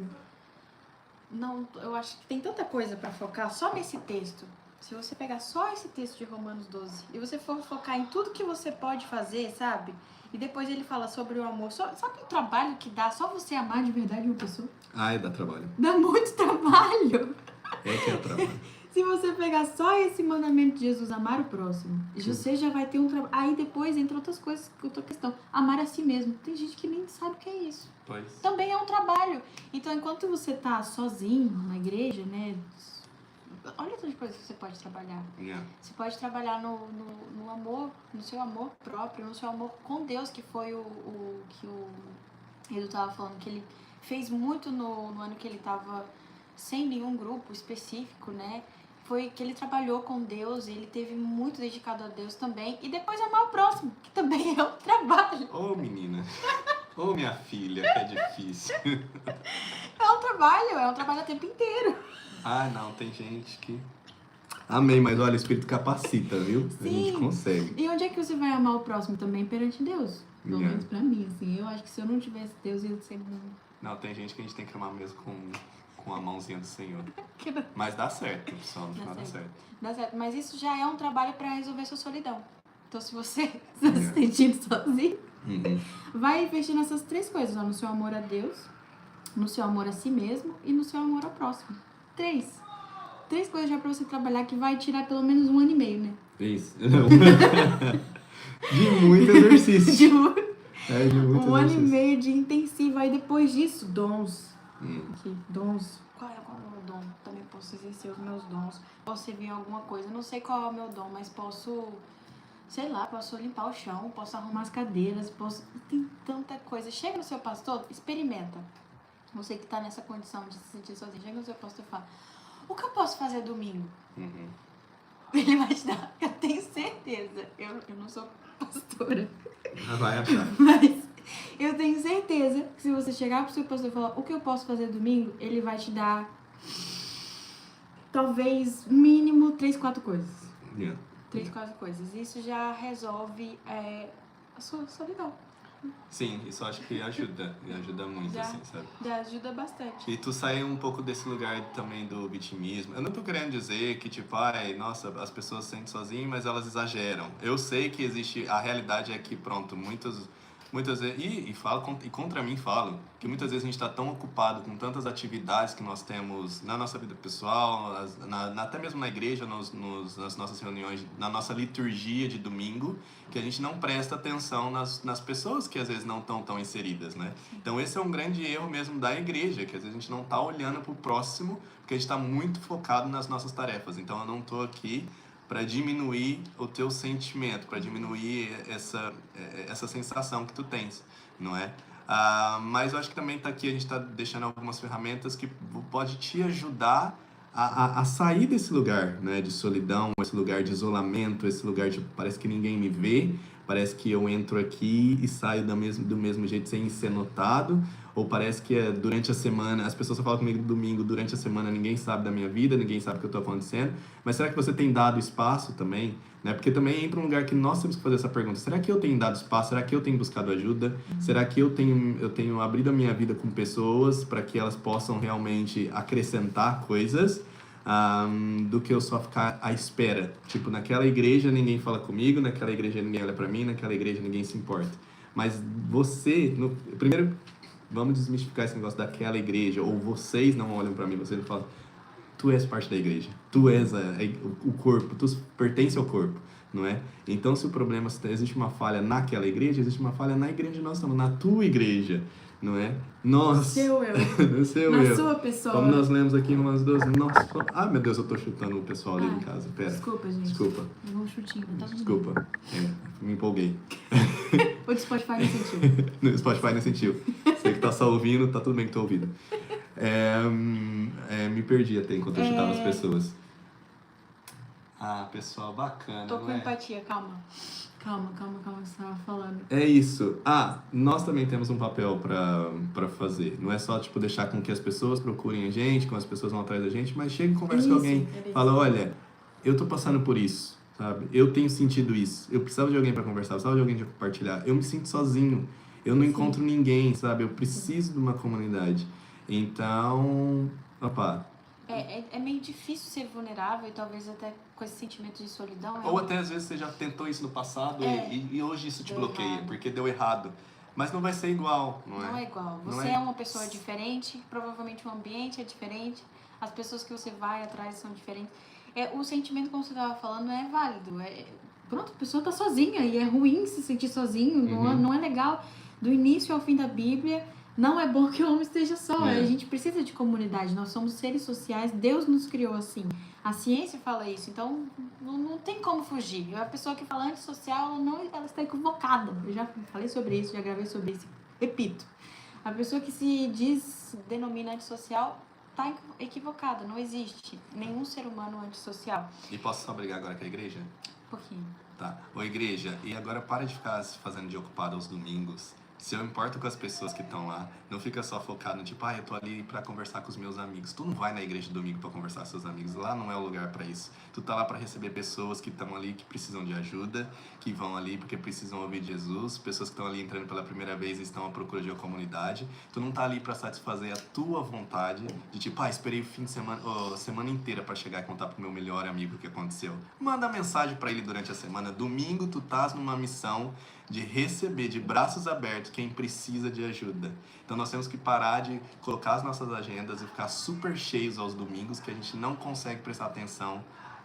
não, eu acho que tem tanta coisa pra focar só nesse texto. Se você pegar só esse texto de Romanos 12 e você for focar em tudo que você pode fazer, sabe? E depois ele fala sobre o amor. Sabe o trabalho que dá só você amar de verdade uma pessoa? Ai, dá trabalho. Dá muito trabalho. É que é trabalho. Se você pegar só esse mandamento de Jesus, amar o próximo, você já vai ter um trabalho. Aí depois entra outras coisas, outra questão. Amar a si mesmo. Tem gente que nem sabe o que é isso. Pois. Também é um trabalho. Então, enquanto você tá sozinho na igreja, né? Olha todas as coisas que você pode trabalhar. Yeah. Você pode trabalhar no amor, no seu amor próprio, no seu amor com Deus, que foi o que o Edu tava falando, que ele fez muito no ano que ele tava sem nenhum grupo específico, né? Foi que ele trabalhou com Deus, ele teve muito dedicado a Deus também. E depois amar o próximo, que também é um trabalho. Ô, menina. Ô, minha filha, que é difícil. É um trabalho o tempo inteiro. Ah, não, tem gente que... Amém, mas olha, o Espírito capacita, viu? A gente Sim. consegue. E onde é que você vai amar o próximo também? Perante Deus. Pelo Yeah. menos pra mim, assim. Eu acho que se eu não tivesse Deus, ia ser... Não, tem gente que a gente tem que amar mesmo com a mãozinha do Senhor. Mas dá certo, pessoal, no final dá certo. Dá certo. Mas isso já é um trabalho pra resolver sua solidão. Então, se você está se sentindo sozinho, vai investir nessas três coisas, ó, no seu amor a Deus, no seu amor a si mesmo e no seu amor ao próximo. Três coisas já pra você trabalhar que vai tirar pelo menos 1 ano e meio, né? Isso. De muito exercício. De De muito um ano e exercício. meio de intensivo. Aí depois disso, dons. Aqui, dons. Qual é o meu dom? Também posso exercer os meus dons. Posso servir em alguma coisa. Não sei qual é o meu dom, mas posso... Sei lá, posso limpar o chão, posso arrumar as cadeiras, posso... Tem tanta coisa. Chega no seu pastor, experimenta. Você que tá nessa condição de se sentir sozinho, chega no seu pastor e fala: o que eu posso fazer domingo? Ele vai te dar, eu tenho certeza. Eu não sou pastora, Vai achar. mas eu tenho certeza que se você chegar pro seu pastor e falar: o que eu posso fazer domingo? Ele vai te dar talvez mínimo 3, 4 coisas. Yeah. 3, 4 coisas. Isso já resolve a sua solidão. Sim, isso eu acho que ajuda. E ajuda muito, Já. assim, sabe? Já ajuda bastante. E tu sai um pouco desse lugar também do vitimismo. Eu não tô querendo dizer que, tipo, nossa, as pessoas se sentem sozinhas, mas elas exageram. Eu sei que existe... A realidade é que, pronto, muitas vezes... E contra mim falam que muitas vezes a gente tá tão ocupado com tantas atividades que nós temos na nossa vida pessoal, até mesmo na igreja, nas nossas reuniões, na nossa liturgia de domingo, que a gente não presta atenção nas pessoas que às vezes não estão tão inseridas, né? Então esse é um grande erro mesmo da igreja, que às vezes a gente não tá olhando pro próximo, porque a gente tá muito focado nas nossas tarefas. Então eu não tô aqui para diminuir o teu sentimento, para diminuir essa sensação que tu tens, não é? Mas eu acho que também tá aqui, a gente está deixando algumas ferramentas que pode te ajudar a sair desse lugar, né, de solidão, esse lugar de isolamento, esse lugar de parece que ninguém me vê, parece que eu entro aqui e saio do mesmo jeito sem ser notado, ou parece que durante a semana, as pessoas só falam comigo domingo, durante a semana ninguém sabe da minha vida, ninguém sabe o que eu estou acontecendo, mas será que você tem dado espaço também? Né? Porque também entra um lugar que nós temos que fazer essa pergunta, será que eu tenho dado espaço? Será que eu tenho buscado ajuda? Será que eu tenho abrido a minha vida com pessoas para que elas possam realmente acrescentar coisas? do que eu só ficar à espera. Tipo, naquela igreja ninguém fala comigo, naquela igreja ninguém olha pra mim, naquela igreja ninguém se importa. Mas você, primeiro, vamos desmistificar esse negócio daquela igreja, ou vocês não olham pra mim, vocês não falam, tu és parte da igreja, tu és o corpo, tu pertence ao corpo, não é? Então, se o problema, se existe uma falha naquela igreja, existe uma falha na igreja, nós estamos na tua igreja, não é? Nós... Seu eu. Seu Na eu. sua pessoa. Como nós lemos aqui umas duas... Nossa, meu Deus, eu tô chutando o pessoal ali em casa, pera. Desculpa, gente. Desculpa. Levou um chutinho. Tá tudo bem. Desculpa, me empolguei. O do Spotify não sentiu. No Spotify não sentiu. Você que tá só ouvindo, tá tudo bem que tô ouvindo. Me perdi até enquanto eu chutava as pessoas. Ah, pessoal, bacana, Tô não com é? empatia, calma. Calma, você tava falando. É isso. Nós também temos um papel pra fazer. Não é só, tipo, deixar com que as pessoas procurem a gente, com as pessoas vão atrás da gente, mas chega e conversa com alguém. Fala, olha, eu tô passando por isso, sabe? Eu tenho sentido isso. Eu precisava de alguém pra conversar, eu precisava de alguém pra compartilhar. Eu me sinto sozinho. Eu não encontro ninguém, sabe? Eu preciso de uma comunidade. Então, É meio difícil ser vulnerável e talvez até com esse sentimento de solidão. Ou até às vezes você já tentou isso no passado e hoje isso te Deu bloqueia, errado. porque deu errado. Mas não vai ser igual, não é? Não é igual. Não Você é? é uma pessoa diferente, provavelmente o ambiente é diferente, as pessoas que você vai atrás são diferentes. O sentimento, como você estava falando, é válido. Pronto, a pessoa tá sozinha e é ruim se sentir sozinho, não é legal. Do início ao fim da Bíblia, não é bom que o homem esteja só. A gente precisa de comunidade, nós somos seres sociais, Deus nos criou assim. A ciência fala isso, então não tem como fugir. A pessoa que fala antissocial, ela está equivocada. Eu já falei sobre isso, já gravei sobre isso. Repito, a pessoa que se denomina antissocial está equivocada, não existe nenhum ser humano antissocial. E posso só brigar agora com a igreja? Um pouquinho. Tá. Ô, igreja, e agora para de ficar se fazendo de ocupado aos domingos. Se eu importo com as pessoas que estão lá, não fica só focado no tipo, eu tô ali pra conversar com os meus amigos. Tu não vai na igreja domingo pra conversar com seus amigos, lá não é o lugar pra isso. Tu tá lá pra receber pessoas que estão ali, que precisam de ajuda, que vão ali porque precisam ouvir Jesus, pessoas que estão ali entrando pela primeira vez e estão à procura de uma comunidade. Tu não tá ali pra satisfazer a tua vontade de tipo, esperei o fim de semana, semana inteira pra chegar e contar pro meu melhor amigo o que aconteceu. Manda mensagem pra ele durante a semana. Domingo tu estás numa missão de receber de braços abertos quem precisa de ajuda. Então nós temos que parar de colocar as nossas agendas e ficar super cheios aos domingos que a gente não consegue prestar atenção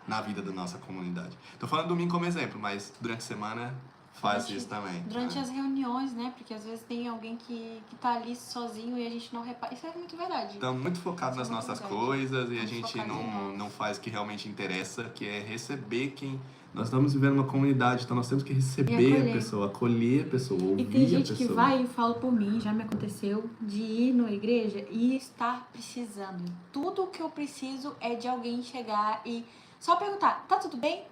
na vida da nossa comunidade. Tô falando domingo como exemplo, mas durante a semana faz isso também. Durante as reuniões, né? Porque às vezes tem alguém que tá ali sozinho e a gente não repara. Isso é muito verdade. Estamos muito focados nas nossas coisas e a gente focados não faz o que realmente interessa, que é receber quem... Nós estamos vivendo uma comunidade, então nós temos que receber a pessoa, acolher a pessoa, ouvir a pessoa. E tem gente que vai, e falo por mim, já me aconteceu, de ir na igreja e estar precisando. Tudo o que eu preciso é de alguém chegar e só perguntar, tá tudo bem?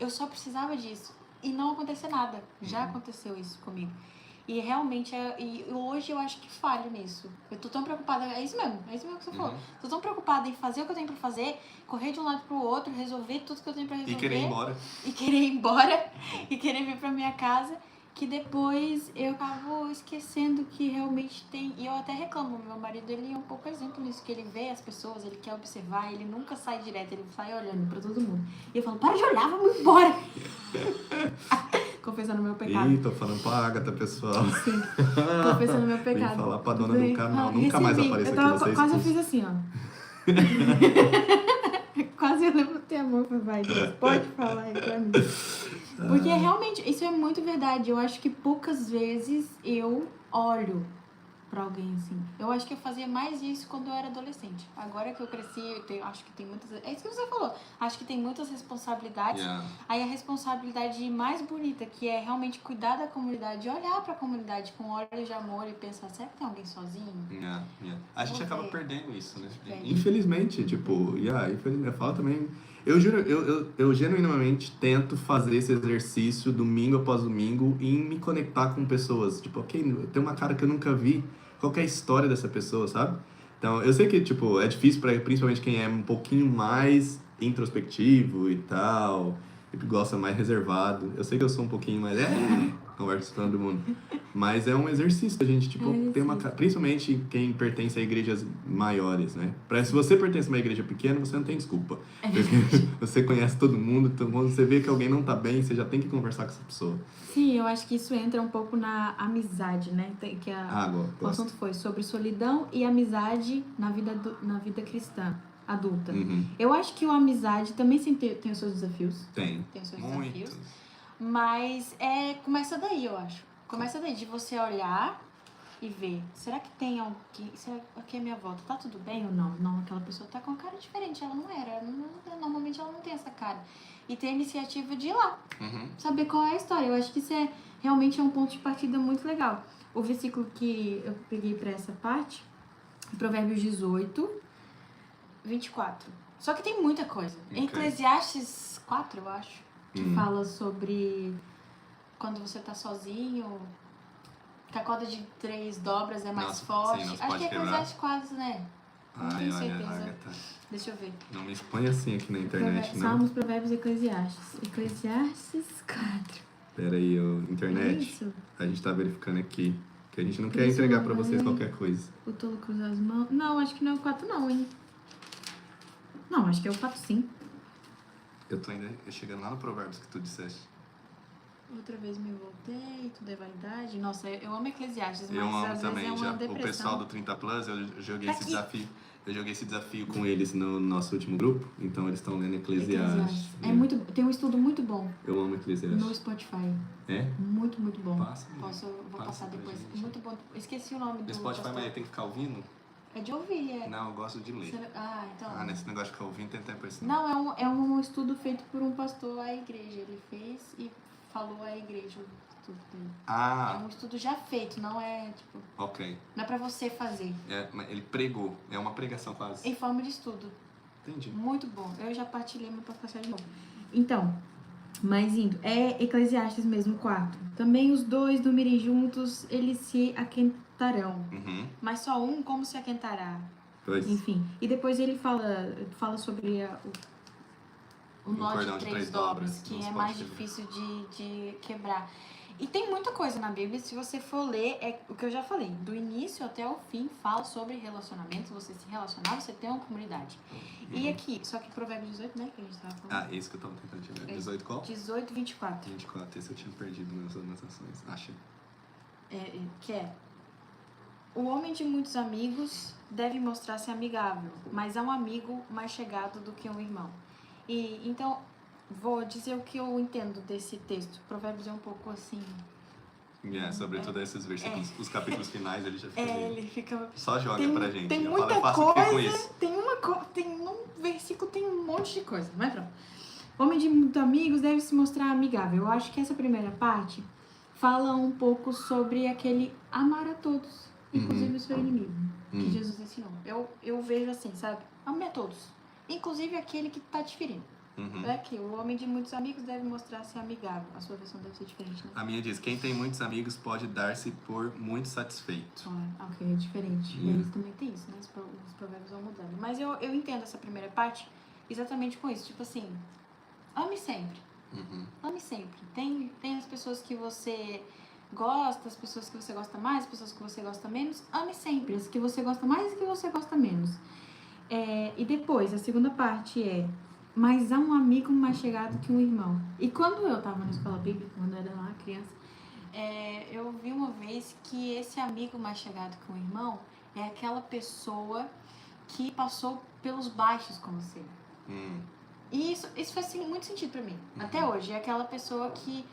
Eu só precisava disso. E não acontecer nada. Já aconteceu isso comigo. E realmente, e hoje eu acho que falho nisso. Eu tô tão preocupada, é isso mesmo que você falou. Tô tão preocupada em fazer o que eu tenho pra fazer, correr de um lado pro outro, resolver tudo que eu tenho pra resolver. E querer ir embora. E querer vir pra minha casa, que depois eu acabo esquecendo que realmente tem... E eu até reclamo, meu marido, ele é um pouco exemplo nisso, que ele vê as pessoas, ele quer observar, ele nunca sai direto, ele sai olhando pra todo mundo. E eu falo, para de olhar, vamos embora! Confessando meu pecado. Ih, tô falando pra Agatha, pessoal. Sim, confessando meu pecado. Vem falar pra dona do canal, nunca mais apareça aqui, vocês. Quase eu fiz assim, ó. Quase eu levantei a mão e falei, vai, Deus, pode falar aí pra mim. Porque realmente, isso é muito verdade. Eu acho que poucas vezes eu olho pra alguém assim. Eu acho que eu fazia mais isso quando eu era adolescente. Agora que eu cresci, acho que tem muitas... É isso que você falou. Acho que tem muitas responsabilidades. Aí a responsabilidade mais bonita, que é realmente cuidar da comunidade, olhar pra comunidade com olhos de amor e pensar, será que tem alguém sozinho? A gente acaba perdendo isso, né? Perde. Infelizmente, tipo, infelizmente, eu falo também... Eu juro, eu genuinamente tento fazer esse exercício domingo após domingo em me conectar com pessoas. Tipo, ok, tem uma cara que eu nunca vi, qual que é a história dessa pessoa, sabe? Então, eu sei que, tipo, é difícil pra principalmente quem é um pouquinho mais introspectivo e tal, e que gosta mais reservado. Eu sei que eu sou um pouquinho mais... converso com todo mundo. Mas é um exercício a gente, tipo, É ter uma... Principalmente quem pertence a igrejas maiores, né? Se você pertence a uma igreja pequena, você não tem desculpa. Porque você conhece todo mundo, então quando você vê que alguém não tá bem, você já tem que conversar com essa pessoa. Sim, eu acho que isso entra um pouco na amizade, né? Que o Gosto. assunto foi sobre solidão e amizade na vida cristã adulta. Uhum. Eu acho que a amizade também sempre tem os seus desafios. Tem Tem os seus muitos. desafios. Mas começa daí, eu acho. Começa daí, de você olhar e ver. Será que tem alguém... Será que aqui é minha volta? Tá tudo bem ou não? Não, aquela pessoa tá com uma cara diferente. Ela não era. Normalmente ela não tem essa cara. E ter a iniciativa de ir lá. Uhum. Saber qual é a história. Eu acho que isso realmente é um ponto de partida muito legal. O versículo que eu peguei pra essa parte, Provérbios 18, 24. Só que tem muita coisa. Ok. Eclesiastes 4, eu acho, que Hum. fala sobre quando você tá sozinho, que a corda de 3 dobras é mais Nossa, forte. sim, não se Acho pode que é quebrar. Eclesiastes 4, né? Não Ai, tenho olha, certeza. Agatha. Deixa eu ver. Não me expõe assim aqui na internet, não. Salmos, Provérbios e Eclesiastes. Eclesiastes 4. Pera aí, É internet. isso? A gente tá verificando aqui. Que a gente não Por quer isso entregar não pra vocês vai. qualquer coisa. O tolo cruzar as mãos. Não, acho que não é o 4 não, hein? Não, acho que é o 4 sim. Eu tô ainda chegando lá no Provérbios que tu disseste. Outra vez me voltei, tudo é vaidade. Nossa, eu amo Eclesiastes, mas Eu amo às também vezes é uma já. depressão. O pessoal do 30 Plus, eu joguei Tá esse aqui. desafio. Eu joguei esse desafio com eles no nosso último grupo. Então eles estão lendo Eclesiastes. Tem um estudo muito bom Eu amo Eclesiastes. no Spotify. É? Muito, muito bom. Passa. Vou Passa passar pra depois. gente. Muito bom. Esqueci o nome do No Spotify, pastor. mas tem que ficar ouvindo? É de ouvir, é. Não, eu gosto de ler. Então. Nesse negócio de ficar ouvindo tem tempo assim. Não, é um estudo feito por um pastor à igreja. Ele fez e falou à igreja o estudo dele. É um estudo já feito, não é tipo. Ok. Não é pra você fazer. Mas ele pregou. É uma pregação quase. Em forma de estudo. Entendi. Muito bom. Eu já partilhei, mas posso passar de novo. Então, mas indo, é Eclesiastes mesmo 4. Também os dois dormirem juntos, eles se aquentarão. Uhum. Mas só um, como se aquentará? Pois. Enfim. E depois ele fala sobre O nó cordão de de 3 três dobras, dobras, que não se é pode mais quebrar. difícil de quebrar. E tem muita coisa na Bíblia, se você for ler, é o que eu já falei, do início até o fim, fala sobre relacionamentos, você se relacionar, você tem uma comunidade. E aqui, só que Provérbios 18, né, que a gente tava falando. Esse que eu tava tentando te ver. 18 qual? 18, 24. 24. Esse eu tinha perdido nas anotações. Achei. Que é: o homem de muitos amigos deve mostrar-se amigável, mas há um amigo mais chegado do que um irmão. E então, vou dizer o que eu entendo desse texto. Provérbios é um pouco assim. Sobretudo esses versículos, os capítulos finais, ele já fica. Ele fica. Só joga pra gente. Tem Eu muita falo, eu faço o quê com coisa. isso? Tem um versículo, tem um monte de coisa, mas pronto. Homem de muitos amigos deve se mostrar amigável. Eu acho que essa primeira parte fala um pouco sobre aquele amar a todos, inclusive o seu inimigo, que Jesus ensinou. Eu vejo assim, sabe? Ame a todos, inclusive aquele que tá te ferindo. É que o homem de muitos amigos deve mostrar-se amigável. A sua versão deve ser diferente, né? A minha diz: quem tem muitos amigos pode dar-se por muito satisfeito. Ok, é diferente. Eles também tem isso, né? Os provérbios vão mudando. Mas eu entendo essa primeira parte exatamente com isso. Tipo assim, ame sempre. Ame sempre. Tem as pessoas que você gosta, as pessoas que você gosta mais, as pessoas que você gosta menos. Ame sempre. As que você gosta mais e as que você gosta menos. E depois, a segunda parte é: mas há um amigo mais chegado que um irmão. E quando eu tava na escola bíblica, quando eu era lá criança, eu vi uma vez que esse amigo mais chegado que um irmão é aquela pessoa que passou pelos baixos com você. E isso faz muito sentido pra mim. Até hoje. É aquela pessoa que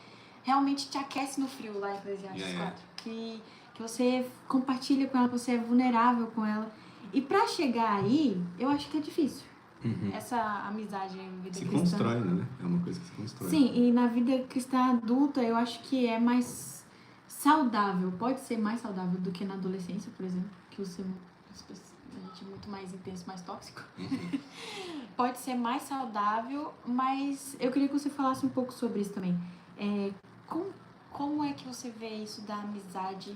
realmente te aquece no frio lá em Eclesiastes 4. Que você compartilha com ela, você é vulnerável com ela. E pra chegar aí, eu acho que é difícil. Essa amizade em vida cristã. Se constrói, né? É uma coisa que se constrói. Sim, e na vida cristã adulta eu acho que é mais saudável, pode ser mais saudável do que na adolescência, por exemplo, que a gente é muito mais intenso, mais tóxico. Pode ser mais saudável, mas eu queria que você falasse um pouco sobre isso também. Como é que você vê isso da amizade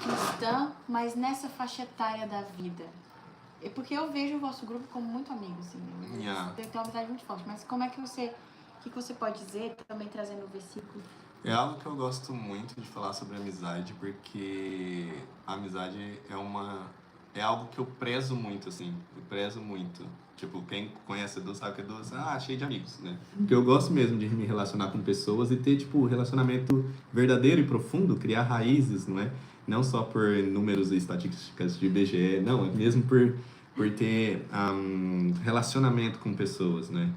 cristã, mas nessa faixa etária da vida? Porque eu vejo o vosso grupo como muito amigo, assim. Tem uma amizade muito forte. Mas como é que você... O que você pode dizer, também trazendo o versículo É algo que eu gosto muito de falar sobre amizade, porque a amizade é algo que eu prezo muito, assim. Eu prezo muito. Tipo, quem conhece Edu sabe que Edu cheio de amigos, né? Porque eu gosto mesmo de me relacionar com pessoas e ter, tipo, relacionamento verdadeiro e profundo, criar raízes, não é? Não só por números e estatísticas de IBGE, não, é mesmo por ter relacionamento com pessoas, né?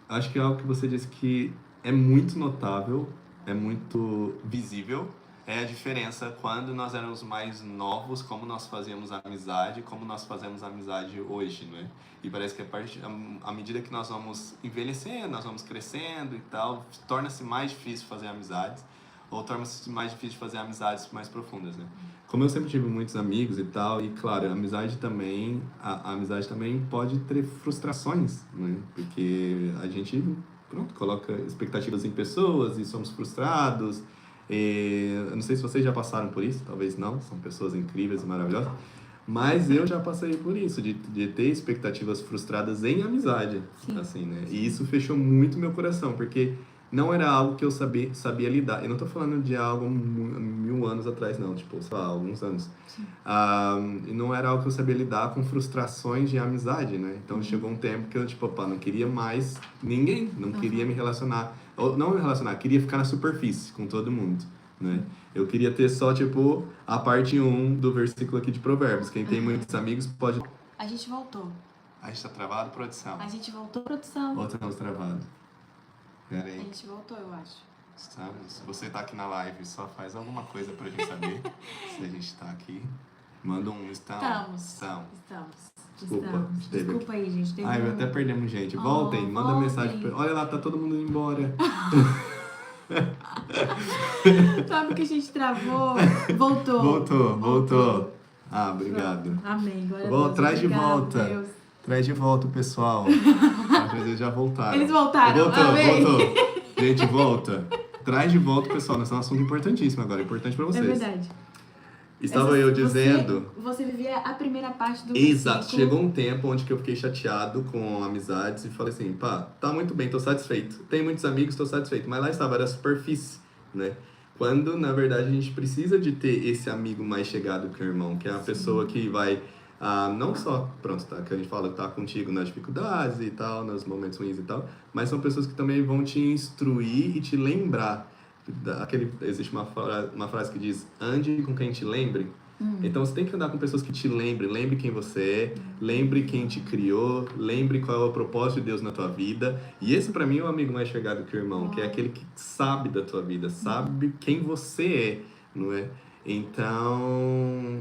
Acho que é algo que você disse que é muito notável, é muito visível, é a diferença quando nós éramos mais novos, como nós fazíamos amizade, como nós fazemos amizade hoje, não é? E parece que à medida que nós vamos envelhecendo, nós vamos crescendo e tal, torna-se mais difícil fazer amizades, ou torna-se mais difícil fazer amizades mais profundas, né? Como eu sempre tive muitos amigos e tal, e claro, a amizade também pode ter frustrações, né? Porque a gente, pronto, coloca expectativas em pessoas e somos frustrados. Eu não sei se vocês já passaram por isso, talvez não, são pessoas incríveis e maravilhosas, mas eu já passei por isso, de ter expectativas frustradas em amizade, Sim. assim, né? E isso fechou muito meu coração, porque não era algo que eu sabia lidar. Eu não tô falando de algo 1000 anos atrás, não, tipo, sei lá, alguns anos. E não era algo que eu sabia lidar com frustrações de amizade, né? Então chegou um tempo que eu, tipo, opa, não queria mais ninguém, não queria me relacionar, ou não me relacionar, queria ficar na superfície com todo mundo, né? Eu queria ter só, tipo, a parte 1 do versículo aqui de Provérbios. Quem tem muitos amigos pode... A gente voltou. A gente tá travado, produção? A gente voltou, produção. Ou estamos travados? Pera A aí. gente voltou, eu acho. Sabe? Se você tá aqui na live, só faz alguma coisa pra gente saber se a gente tá aqui. Manda um Estamos. Teve Desculpa aí, gente. Teve até perdemos gente. Voltem, manda voltem. mensagem. Olha lá, tá todo mundo indo embora. Sabe que a gente travou? Voltou. Voltou. Obrigado. Amém. Glória a Deus. Traz de Obrigado, volta. Deus. Traz de volta o pessoal. Às vezes eles já voltaram. Eles voltaram. Amém. Voltou. Gente, volta. Traz de volta o pessoal. Nós temos um assunto importantíssimo agora. Importante pra vocês. É verdade. Estava eu dizendo... Você vivia a primeira parte do Exato. versículo. Chegou um tempo onde que eu fiquei chateado com amizades e falei assim, pá, tá muito bem, tô satisfeito. Tenho muitos amigos, tô satisfeito. Mas lá estava, era a superfície, né? Quando, na verdade, a gente precisa de ter esse amigo mais chegado que o irmão, que é a pessoa que vai... não só, pronto, tá, que a gente fala que tá contigo nas dificuldades e tal, nos momentos ruins e tal, mas são pessoas que também vão te instruir e te lembrar. Existe uma frase que diz, ande com quem te lembre. Então você tem que andar com pessoas que te lembre quem você é, lembre quem te criou, lembre qual é o propósito de Deus na tua vida. E esse pra mim é o amigo mais chegado que o irmão, que é aquele que sabe da tua vida, sabe quem você é, não é? Então,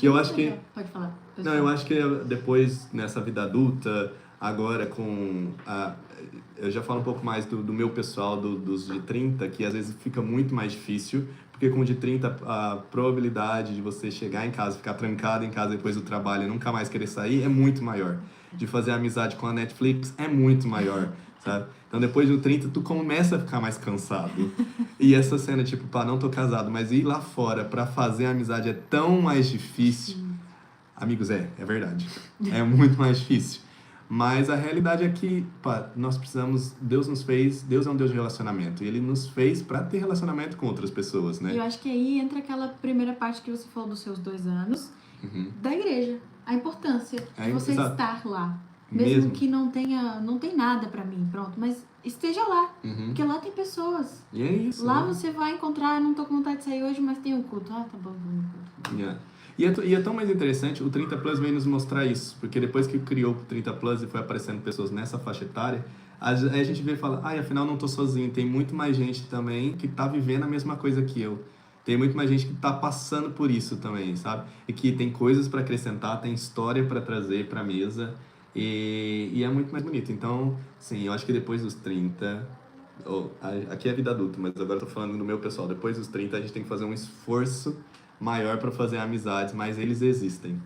eu acho que... Pode falar. Não, eu acho que depois, nessa vida adulta, agora eu já falo um pouco mais do meu pessoal, dos de 30, que às vezes fica muito mais difícil, porque com o de 30 a probabilidade de você chegar em casa, ficar trancado em casa depois do trabalho e nunca mais querer sair é muito maior. De fazer amizade com a Netflix é muito maior, sabe? Então depois do 30 tu começa a ficar mais cansado. E essa cena, tipo, pá, não tô casado, mas ir lá fora pra fazer amizade é tão mais difícil. Amigos, é verdade. É muito mais difícil. Mas a realidade é que, pá, nós precisamos... Deus é um Deus de relacionamento. E Ele nos fez pra ter relacionamento com outras pessoas, né? E eu acho que aí entra aquela primeira parte que você falou dos seus 2 anos, da igreja. A importância de você estar lá. Mesmo que não tem nada pra mim, pronto. Mas esteja lá. Porque lá tem pessoas. E é isso. Lá né? você vai encontrar, não tô com vontade de sair hoje, mas tem um culto. Tá bom, vamos no culto. E é tão mais interessante, o 30 Plus veio nos mostrar isso, porque depois que criou o 30 Plus e foi aparecendo pessoas nessa faixa etária, aí a gente vê e fala, afinal não tô sozinho, tem muito mais gente também que tá vivendo a mesma coisa que eu. Tem muito mais gente que tá passando por isso também, sabe? E que tem coisas para acrescentar, tem história para trazer pra mesa, e é muito mais bonito. Então, sim, eu acho que depois dos 30... aqui é vida adulta, mas agora eu tô falando do meu pessoal, depois dos 30 a gente tem que fazer um esforço maior para fazer amizades, mas eles existem.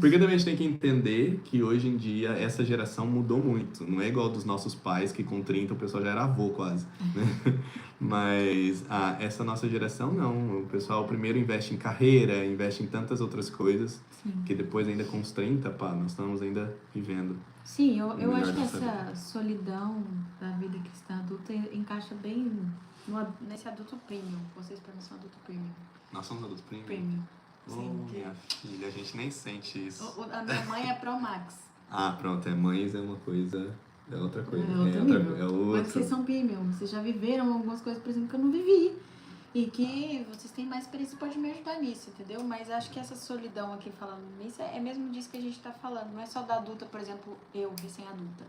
Porque também a gente tem que entender que hoje em dia essa geração mudou muito. Não é igual dos nossos pais, que com 30 o pessoal já era avô quase. Né? Mas essa nossa geração não. O pessoal primeiro investe em carreira, investe em tantas outras coisas, Sim. que depois ainda com os 30, nós estamos ainda vivendo. Sim, eu melhor acho que dessa essa solidão da vida cristã adulta encaixa bem nesse adulto premium. Vocês pra mim são adulto premium. Nós somos adultos premium. Premium. Oh, Sim. minha filha, a gente nem sente isso. A minha mãe é Pro Max. Pronto, mães é uma coisa, é outra coisa. É outro nível. É outra. Mas vocês são premium, vocês já viveram algumas coisas, por exemplo, que eu não vivi. E que vocês têm mais experiência e podem me ajudar nisso, entendeu? Mas acho que essa solidão aqui falando nisso é mesmo disso que a gente tá falando. Não é só da adulta, por exemplo, eu, recém-adulta.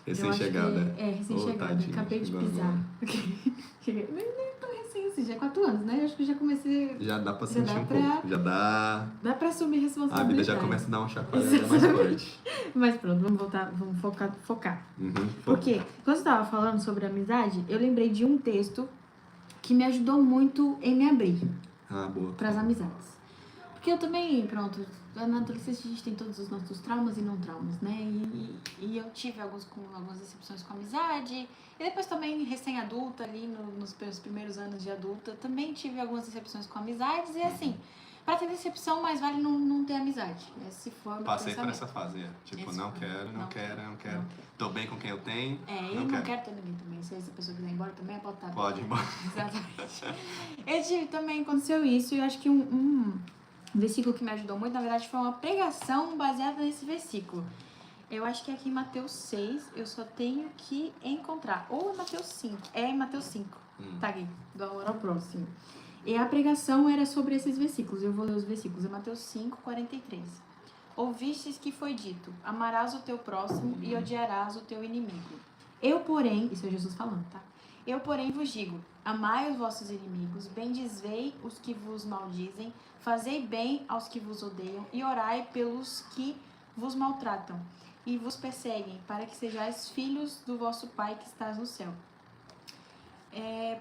Recém-chegada. Recém-chegada. Tadinha, Acabei de chegou pisar. Nem tão recém assim, já é 4 anos, né? Eu acho que já comecei... Já dá pra Já sentir dá um pra- pouco. Já dá... Dá pra assumir A responsabilidade. vida já começa a dar um chacoalhada mais forte. Mas pronto, vamos voltar, vamos focar. Uhum. Porque quando você estava falando sobre amizade, eu lembrei de um texto que me ajudou muito em me abrir Boa. para as amizades. Porque eu também, pronto, na adolescência a gente tem todos os nossos traumas e não traumas, né? E eu tive algumas decepções com amizade. E depois também, recém-adulta, ali nos meus primeiros anos de adulta, também tive algumas decepções com amizades. E assim, para ter decepção, mais vale não ter amizade. Esse foi o meu Passei por pensamento. essa fase, Tipo, Esse não foi. quero. Não quero. Tô bem com quem eu tenho. E não quero ter ninguém também. Se essa pessoa quiser ir embora também, pode estar. Pode ir embora. Exatamente. Também aconteceu isso e eu acho que um versículo que me ajudou muito, na verdade, foi uma pregação baseada nesse versículo. Eu acho que aqui em Mateus 6, eu só tenho que encontrar. Ou em Mateus 5. É em Mateus 5. Tá aqui, do amor ao próximo. E a pregação era sobre esses versículos. Eu vou ler os versículos. É Mateus 5, 43. Ouvistes que foi dito, amarás o teu próximo e odiarás o teu inimigo. Eu, porém, isso é Jesus falando, tá? Eu, porém, vos digo, amai os vossos inimigos, bendizei os que vos maldizem, fazei bem aos que vos odeiam e orai pelos que vos maltratam e vos perseguem, para que sejais filhos do vosso Pai que estás no céu.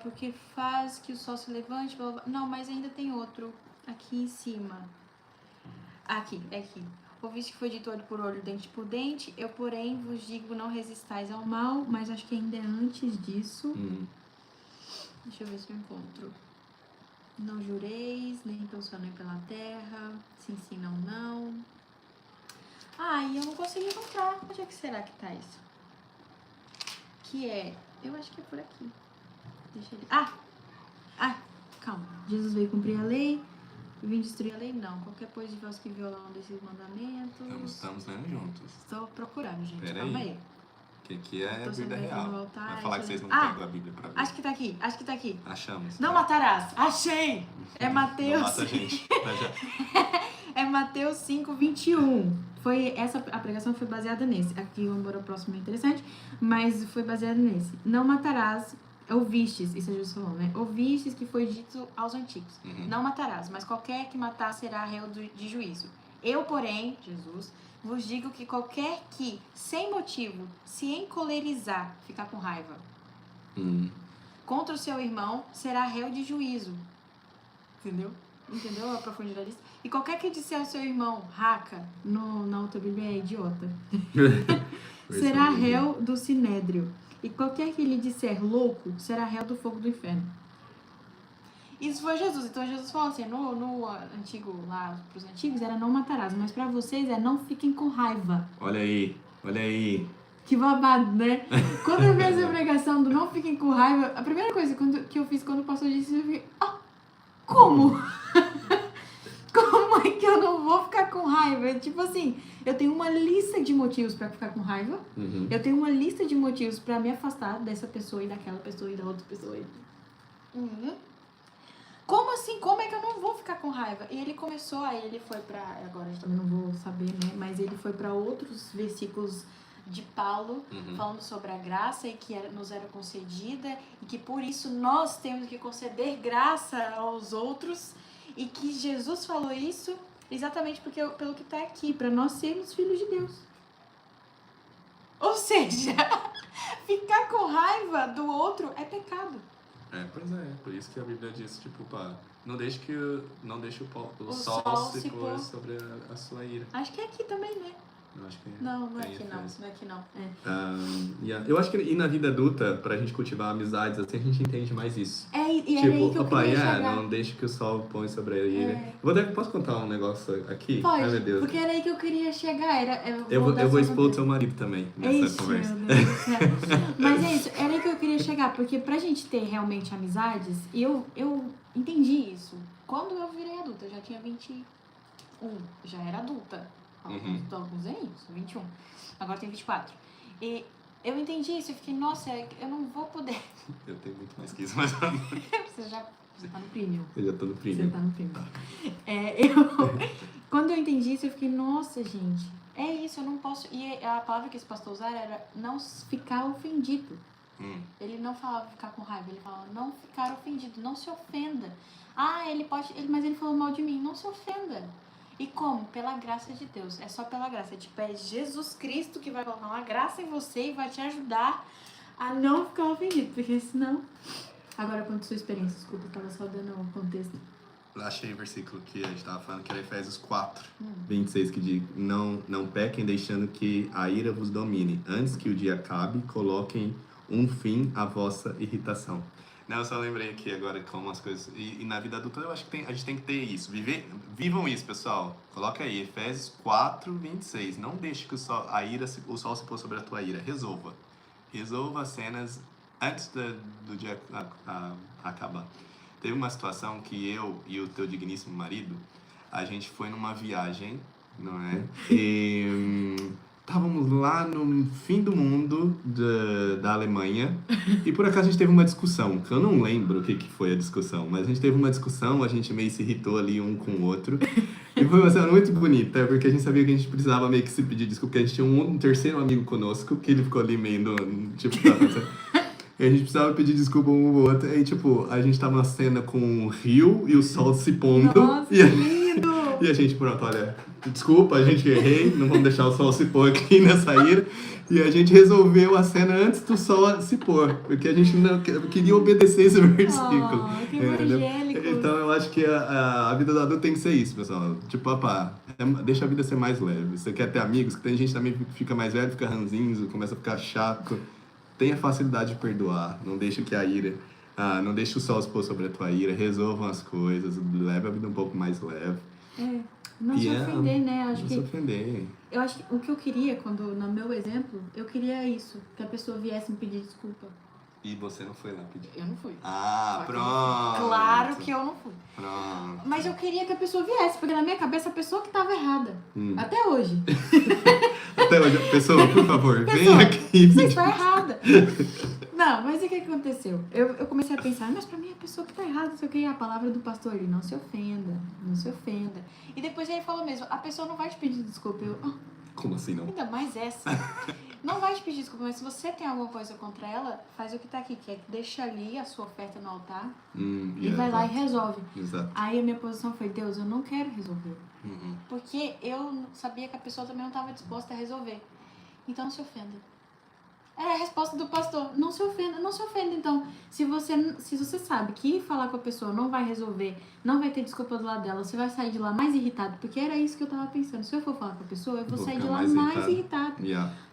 Porque faz que o sol se levante, blá, blá, blá. Não, mas ainda tem outro aqui em cima. Aqui. Ouviste que foi dito olho por olho, dente por dente. Eu, porém, vos digo, não resistais ao mal. Mas acho que ainda é antes disso. Deixa eu ver se eu encontro. Não jureis, nem pelo céu, nem pela terra. Sim, não. E eu não consegui encontrar. Onde é que será que tá isso? Eu acho que é por aqui. Deixa ele... calma. Jesus veio cumprir a lei. Vim destruir a lei? Não. Qualquer coisa de vós que violar um desses mandamentos... Estamos lendo juntos. Estou procurando, gente. Pera Calma aí. aí. Que aqui é a Tô vida sendo real. no altar, Vai falar que deixa vocês eu não ver. pegam a Bíblia pra ver. Acho que tá aqui. Achamos. Não tá? matarás. Achei! É Mateus... Não mata a gente. Tá já. É Mateus 5, 21. A pregação foi baseada nesse. Aqui o amor ao próximo é interessante, mas foi baseada nesse. Não matarás, ouvistes, isso é Jesus falando, né? Ouvistes que foi dito aos antigos. Não matarás, mas qualquer que matar será réu de juízo. Eu, porém, Jesus, vos digo que qualquer que, sem motivo, se encolerizar, ficar com raiva, contra o seu irmão, será réu de juízo. Entendeu a profundidade disso? E qualquer que disser ao seu irmão, raca, na outra Bíblia é idiota, será réu do sinédrio. E qualquer que lhe disser louco, será réu do fogo do inferno. Isso foi Jesus. Então Jesus falou assim, no antigo, lá pros antigos, era não matarás. Mas pra vocês é não fiquem com raiva. Olha aí. Que babado, né? Quando eu vi essa pregação do não fiquem com raiva, a primeira coisa que eu fiz quando o pastor disse, eu fiquei, como? Como é que eu não vou ficar com raiva? Tipo assim, eu tenho uma lista de motivos pra ficar com raiva. Eu tenho uma lista de motivos pra me afastar dessa pessoa e daquela pessoa e da outra pessoa. Como assim? Como é que eu não vou ficar com raiva? E ele começou, aí ele foi pra... Agora eu também não vou saber, né? Mas ele foi pra outros versículos de Paulo, falando sobre a graça e que nos era concedida e que por isso nós temos que conceder graça aos outros e que Jesus falou isso exatamente pelo que está aqui, para nós sermos filhos de Deus. Ou seja, ficar com raiva do outro é pecado. Pois é. Por isso que a Bíblia diz, tipo, não deixe o sol se pôr sobre a sua ira. Acho que é aqui também, né? Eu acho que Não é tem aqui não. influência. Não é aqui não. Eu acho que e na vida adulta, pra gente cultivar amizades, assim, a gente entende mais isso. E era aí que eu Opa, queria chegar. não deixe que o sol põe sobre a ira. Posso contar um negócio aqui? Pode, Ai, meu Deus. porque era aí que eu queria chegar. Eu vou expor o seu marido também nessa Ixi, conversa. meu Deus do céu. Mas é isso, era aí que eu queria chegar, porque pra gente ter realmente amizades, eu entendi isso. Quando eu virei adulta, eu já tinha 21, já era adulta. Alguns anos, 21. Agora tenho 24. E eu entendi isso, eu fiquei, nossa, eu não vou poder. Eu tenho muito mais que isso, mas Você tá no premium. eu já tô no Você premium. tá no premium. Quando eu entendi isso, eu fiquei, nossa, gente, é isso, eu não posso. E a palavra que esse pastor usar era não ficar ofendido. Ele não falava ficar com raiva, ele falava não ficar ofendido, não se ofenda. Mas ele falou mal de mim, não se ofenda. E como? Pela graça de Deus, é só pela graça. Tipo, é Jesus Cristo que vai colocar uma graça em você e vai te ajudar a não ficar ofendido, porque senão... Agora, quanto a sua experiência, desculpa, eu tava só dando um contexto. Achei o versículo que a gente estava falando, que era Efésios 4, 26, que diz: não pequem deixando que a ira vos domine. Antes que o dia acabe, coloquem um fim à vossa irritação. Não, eu só lembrei aqui agora como as coisas... E na vida adulta eu acho que a gente tem que ter isso. Vivam isso, pessoal. Coloca aí, Efésios 4, 26. Não deixe que o sol se pôr sobre a tua ira. Resolva as cenas antes do dia acabar. Teve uma situação que eu e o teu digníssimo marido, a gente foi numa viagem, não é? E estávamos lá no fim do mundo da Alemanha e por acaso a gente teve uma discussão, que eu não lembro o que foi a discussão, mas a gente teve uma discussão, a gente meio se irritou ali um com o outro. E foi uma cena muito bonita, porque a gente sabia que a gente precisava meio que se pedir desculpa, porque a gente tinha um terceiro amigo conosco, que ele ficou ali meio tipo, e a gente precisava pedir desculpa um ao outro. E, tipo, a gente tava na cena com o rio e o sol se pondo. Nossa, que lindo! E a gente, pronto, olha, desculpa, a gente errei, não vamos deixar o sol se pôr aqui nessa ira. E a gente resolveu a cena antes do sol se pôr, porque a gente não queria obedecer esse versículo. Que evangélico! Então eu acho que a vida do adulto tem que ser isso, pessoal. Tipo, deixa a vida ser mais leve. Você quer ter amigos, que tem gente também que fica mais velho, fica ranzinzo, começa a ficar chato. Tenha facilidade de perdoar, não deixe que a ira, não deixe o sol se pôr sobre a tua ira, resolvam as coisas, leve a vida um pouco mais leve. Não se ofender, né? Se ofender. Eu acho que o que eu queria, no meu exemplo, eu queria isso, que a pessoa viesse me pedir desculpa. E você não foi lá pedir? Eu não fui. Pronto. Claro que eu não fui. Pronto. Mas eu queria que a pessoa viesse, porque na minha cabeça a pessoa que estava errada. Até hoje. Até hoje. Pessoa, por favor, vem aqui. Você está errada. Não, mas o que aconteceu? Eu comecei a pensar, mas pra mim a pessoa que tá errada, não sei o que, a palavra do pastor ali, não se ofenda, não se ofenda. E depois ele falou mesmo, a pessoa não vai te pedir desculpa. Como assim não? Ainda mais essa. Não vai te pedir desculpa, mas se você tem alguma coisa contra ela, faz o que tá aqui, que é deixa ali a sua oferta no altar e vai lá e resolve. Exato. Aí a minha posição foi, Deus, eu não quero resolver. Porque eu sabia que a pessoa também não estava disposta a resolver. Então não se ofenda. Era a resposta do pastor, não se ofenda, não se ofenda. Então, se você sabe que falar com a pessoa não vai resolver, não vai ter desculpa do lado dela, você vai sair de lá mais irritado, porque era isso que eu tava pensando. Se eu for falar com a pessoa, eu vou sair de lá mais irritado.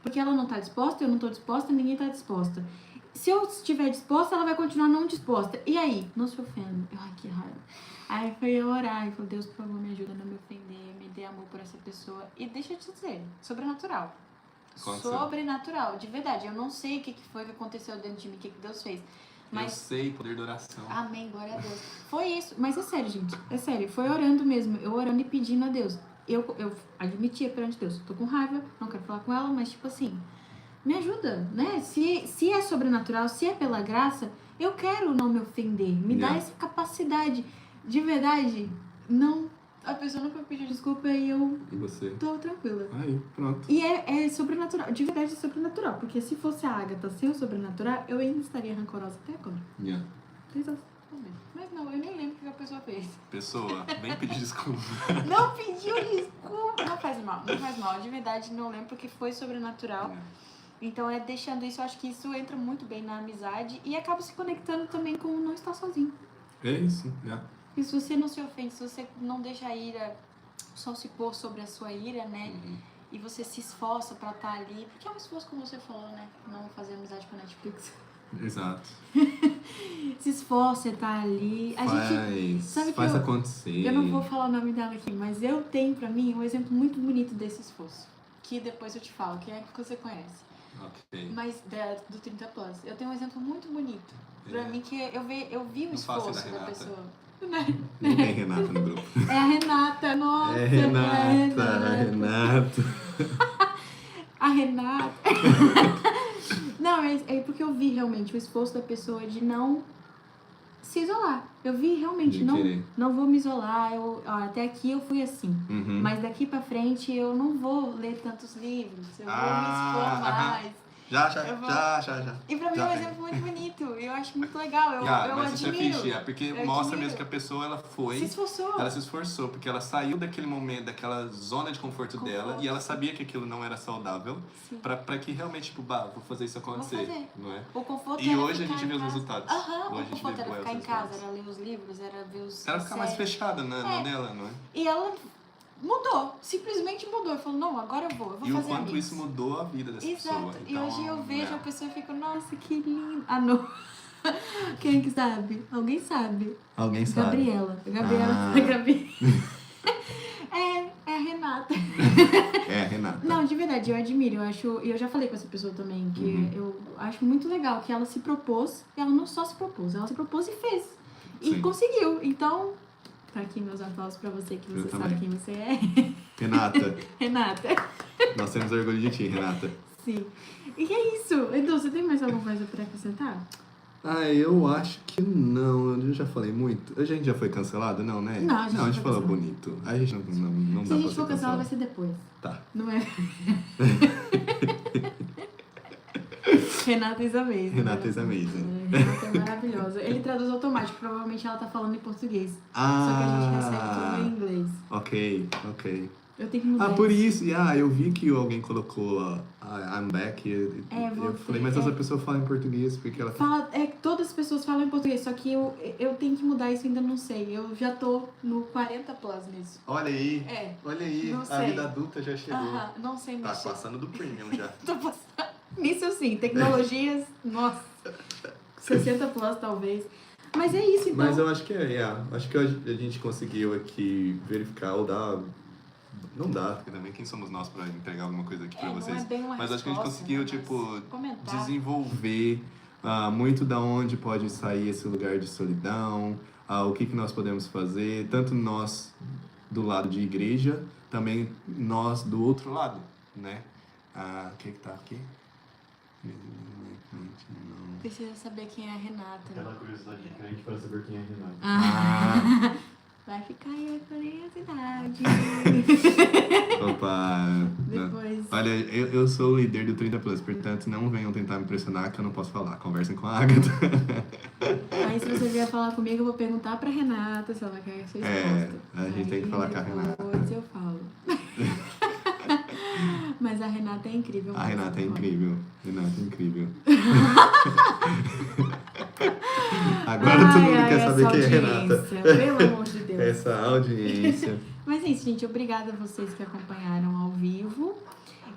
Porque ela não tá disposta, eu não tô disposta, ninguém tá disposta. Se eu estiver disposta, ela vai continuar não disposta. E aí? Não se ofenda. Ai, que raiva. Aí foi eu orar e falei, Deus, por favor, me ajuda a não me ofender, me dê amor por essa pessoa. E deixa eu te dizer, sobrenatural. Sobrenatural, de verdade. Eu não sei o que foi que aconteceu dentro de mim, o que Deus fez. Mas... Eu sei, poder da oração. Amém, glória a Deus. Foi isso, mas é sério, gente. É sério, foi orando mesmo. Eu orando e pedindo a Deus. Eu admitia perante Deus. Tô com raiva, não quero falar com ela, mas tipo assim, me ajuda, né? Se é sobrenatural, se é pela graça, eu quero não me ofender. Me dá essa capacidade. De verdade, não... A pessoa nunca pediu desculpa e eu tô tranquila. Aí, pronto. E é sobrenatural, de verdade é sobrenatural. Porque se fosse a Agatha sem o sobrenatural, eu ainda estaria rancorosa até agora. Mas não, eu nem lembro o que a pessoa fez. Pessoa, vem pedir desculpa. Não pediu desculpa. Não faz mal. De verdade, não lembro porque foi sobrenatural. Então, deixando isso, eu acho que isso entra muito bem na amizade e acaba se conectando também com não estar sozinho. É isso, E se você não se ofende, se você não deixa a ira, o sol se pôr sobre a sua ira, né? e você se esforça pra estar ali, porque é um esforço, como você falou, né? Não fazer amizade com a Netflix. Exato. Se esforça, tá ali. A gente, sabe que Faz acontecer. eu não vou falar o nome dela aqui, mas eu tenho pra mim um exemplo muito bonito desse esforço. Que depois eu te falo, que é que você conhece. Ok. Mas do 30 Plus. Eu tenho um exemplo muito bonito. Pra mim, que eu vi o Não faço esforço da da Renata. pessoa. Nem tem Renata no grupo. É a Renata, nossa. É Renata, a Renata. A Renata. Não, é porque eu vi realmente o esforço da pessoa de não se isolar. Eu vi realmente, De querer. não vou me isolar. Até aqui eu fui assim. Uhum. Mas daqui pra frente eu não vou ler tantos livros. Eu vou me Ah, expor mais. Já. E pra mim é um tem. exemplo muito bonito. Eu acho muito legal. Eu Mas isso é admiro. fixe, porque Eu mostra admiro. mesmo que a pessoa ela foi. Se esforçou. Ela se esforçou, porque ela saiu daquele momento, daquela zona de conforto dela, e ela sabia que aquilo não era saudável, Sim. pra que realmente, tipo, vou fazer isso acontecer. fazer. Não é? O conforto E era hoje a ficar gente em vê os casa. resultados. Aham, Hoje a o gente conforto vê era os ficar em resultados. casa, era ler os livros, era ver os Ela fica mais séries. fechada na dela, não é? E ela mudou, simplesmente mudou. Falou, não, agora eu vou E o fazer quanto amigos. isso mudou a vida dessa Exato. pessoa. E Então, hoje eu vejo a é. pessoa e fico, nossa, que lindo. Ah, não. Quem que sabe? Alguém sabe. Alguém sabe. Gabriela. Ah. Gabi. É a Renata. É, Renata. Não, de verdade, eu admiro. E eu já falei com essa pessoa também, que Uhum. eu acho muito legal que ela se propôs. Ela não só se propôs, ela se propôs e fez. E Sim. conseguiu. Então, tá aqui meus aplausos pra você, que Eu você também. sabe quem você é. Renata, Renata. nós temos orgulho de ti, Renata. Sim. E é isso. Edu, você tem mais alguma coisa pra acrescentar? Eu acho que não. Eu já falei muito. A gente já foi cancelado? Não, né? Não, a gente a gente foi falou cancelado. bonito. A gente não Se dá a pra gente ser for cancelar, cancelado. vai ser depois. Tá. Não é? Renata is amazing. Renata is amazing. Renata é maravilhosa. Ele traduz automático, provavelmente ela tá falando em português. Só que a gente recebe tudo em inglês. Ok. Eu tenho que mudar Por isso. Eu vi que alguém colocou I'm back. Eu voltei, falei, mas essa pessoa fala em português, porque ela todas as pessoas falam em português, só que eu tenho que mudar isso, ainda não sei. Eu já tô no 40 plus nisso. Olha aí. Olha aí. não A sei. vida adulta já chegou. Não sei Tá mexer. passando do premium já. Tô passando. Nisso sim, tecnologias, nossa. 60 plus talvez. Mas é isso, então. Mas eu acho que acho que a gente conseguiu aqui verificar ou dar. Não dá, porque também quem somos nós pra entregar alguma coisa aqui pra vocês. Não é bem uma Mas acho que a gente resposta, conseguiu, né, mas comentar. desenvolver muito da onde pode sair esse lugar de solidão, o que nós podemos fazer, tanto nós do lado de igreja, também nós do outro lado, né? O que tá aqui? Precisa saber quem é a Renata. Aquela curiosidade de crente para saber quem é a Renata. Vai ficar aí a curiosidade. Opa! Depois. Olha, eu sou o líder do 30 Plus, portanto não venham tentar me pressionar que eu não posso falar. Conversem com a Agatha. Aí se você vier falar comigo, eu vou perguntar pra Renata se ela quer ser exposta. A gente tem que falar com a Renata. Depois eu falo. Mas a Renata é incrível. A Renata é incrível. Agora todo mundo quer saber quem é a Renata. Pelo amor de Deus. Essa audiência. Mas é isso, gente. Obrigada a vocês que acompanharam ao vivo.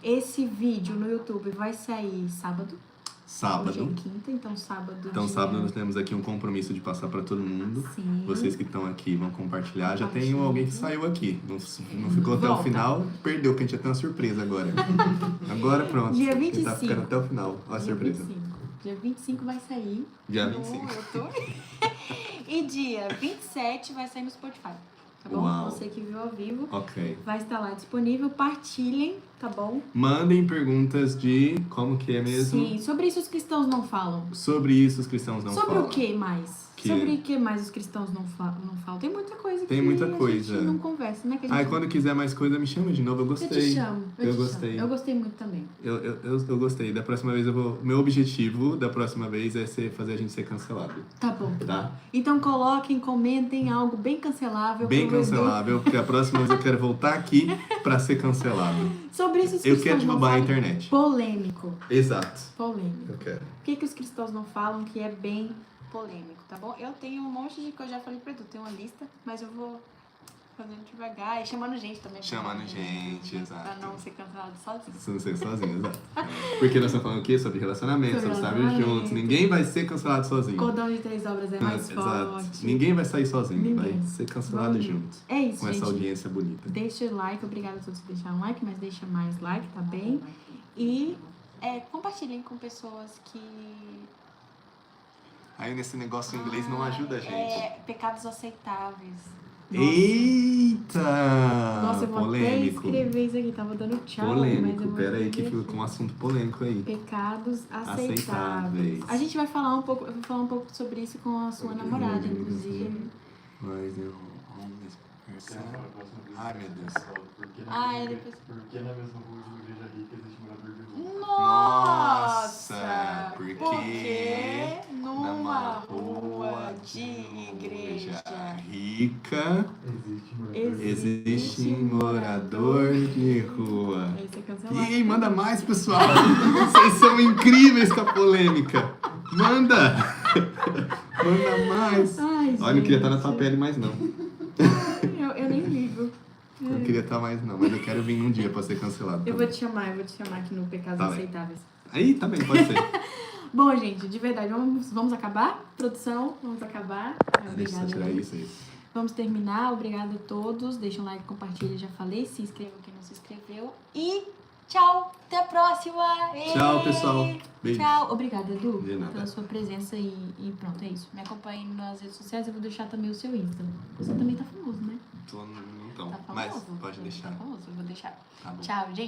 Esse vídeo no YouTube vai sair sábado. Hoje é Sábado. quinta, então sábado. Então sábado nós temos aqui um compromisso de passar pra todo mundo. Sim. Vocês que estão aqui vão compartilhar. Já tem Compartilha. alguém que saiu aqui. Não ficou até o Volta. final, perdeu, que a gente já tem uma surpresa agora. Agora pronto. Dia Ele 25. tá ficando até o final. Olha a Dia surpresa. 25. Dia 25 vai sair. Dia no 25. YouTube. E dia 27 vai sair no Spotify. Tá bom? Uau. Você que viu ao vivo. Ok. Vai estar lá disponível. Partilhem, tá bom? Mandem perguntas de como que é mesmo. Sim, sobre isso os cristãos não falam. Sobre isso os cristãos não Sobre falam. o que mais? Que- Sobre o que mais os cristãos não falam? Tem muita coisa Tem que muita a coisa. gente não conversa, né? Que a gente... Quando quiser mais coisa, me chama de novo. Eu Eu gostei. te chamo. Eu te gostei. chamo. Eu gostei muito também. Eu gostei. Da próxima vez eu vou. Meu objetivo da próxima vez é fazer a gente ser cancelado. Tá bom. Tá? Então coloquem, comentem algo bem cancelável. Bem pro Edu. cancelável, porque a próxima vez eu quero voltar aqui pra ser cancelado. Sobre isso os Eu cristãos quero não derrubar a falam. internet. Polêmico. Exato. Polêmico. Eu quero. O que os cristãos não falam que é bem polêmico, tá bom? Eu tenho um monte de coisa, eu já falei pra tu, tem uma lista, mas eu vou fazendo devagar. E chamando gente também. Chamando gente, exato. Pra não ser cancelado sozinho. Você não ser sozinho, exato. Porque nós estamos falando o quê? Sobre relacionamento, sobre estar juntos. Ninguém vai ser cancelado sozinho. Cordão de 3 obras é mais Exato. forte. Ninguém vai sair sozinho, Ninguém. vai ser cancelado Vamos. junto. É isso, Com gente. essa audiência bonita. Deixa o like, obrigada a todos por deixar um like, mas deixa mais like, tá bem? E compartilhem com pessoas que... Aí nesse negócio em inglês não ajuda a gente. Pecados aceitáveis. Eita! Nossa, eu vou polêmico. até escrever isso aqui, tava dando tchau. mas Polêmico, eu vou pera aí que escrever ficou aqui. com um assunto polêmico aí. Pecados aceitáveis. Aceitáveis. A gente vai falar um pouco, eu vou falar um pouco sobre isso com a sua namorada, inclusive. Mas eu... Ai, meu Deus. Depois... Por que na mesma rua de uma igreja rica existe morador de rua? Nossa, porque Porque numa rua de igreja rica Existe morador existe morador de rua. Esse é cancelado. E manda mais, pessoal. Vocês são incríveis com a polêmica. Manda. Manda mais. Ai, Olha, não queria estar na gente. tua pele mais não. Eu nem ligo. Não queria estar mais não, mas eu quero vir um dia pra ser cancelado. Eu vou te chamar aqui no Pecados Tá bem. Aceitáveis. Aí também pode ser. Bom, gente, de verdade, vamos acabar? Produção, vamos acabar? Deixa eu só tirar isso aí. Vamos terminar. Obrigada a todos. Deixa um like, compartilha, já falei. Se inscreva quem não se inscreveu. E tchau. Até a próxima. Tchau, pessoal. Beijo. Tchau. Obrigada, Edu, De nada. pela sua presença e pronto, é isso. Me acompanhe nas redes sociais. Eu vou deixar também o seu Insta. Você também tá famoso, né? Então, Tá famoso. mas pode deixar. Tá famoso, eu vou deixar. Tá bom. Tchau, gente.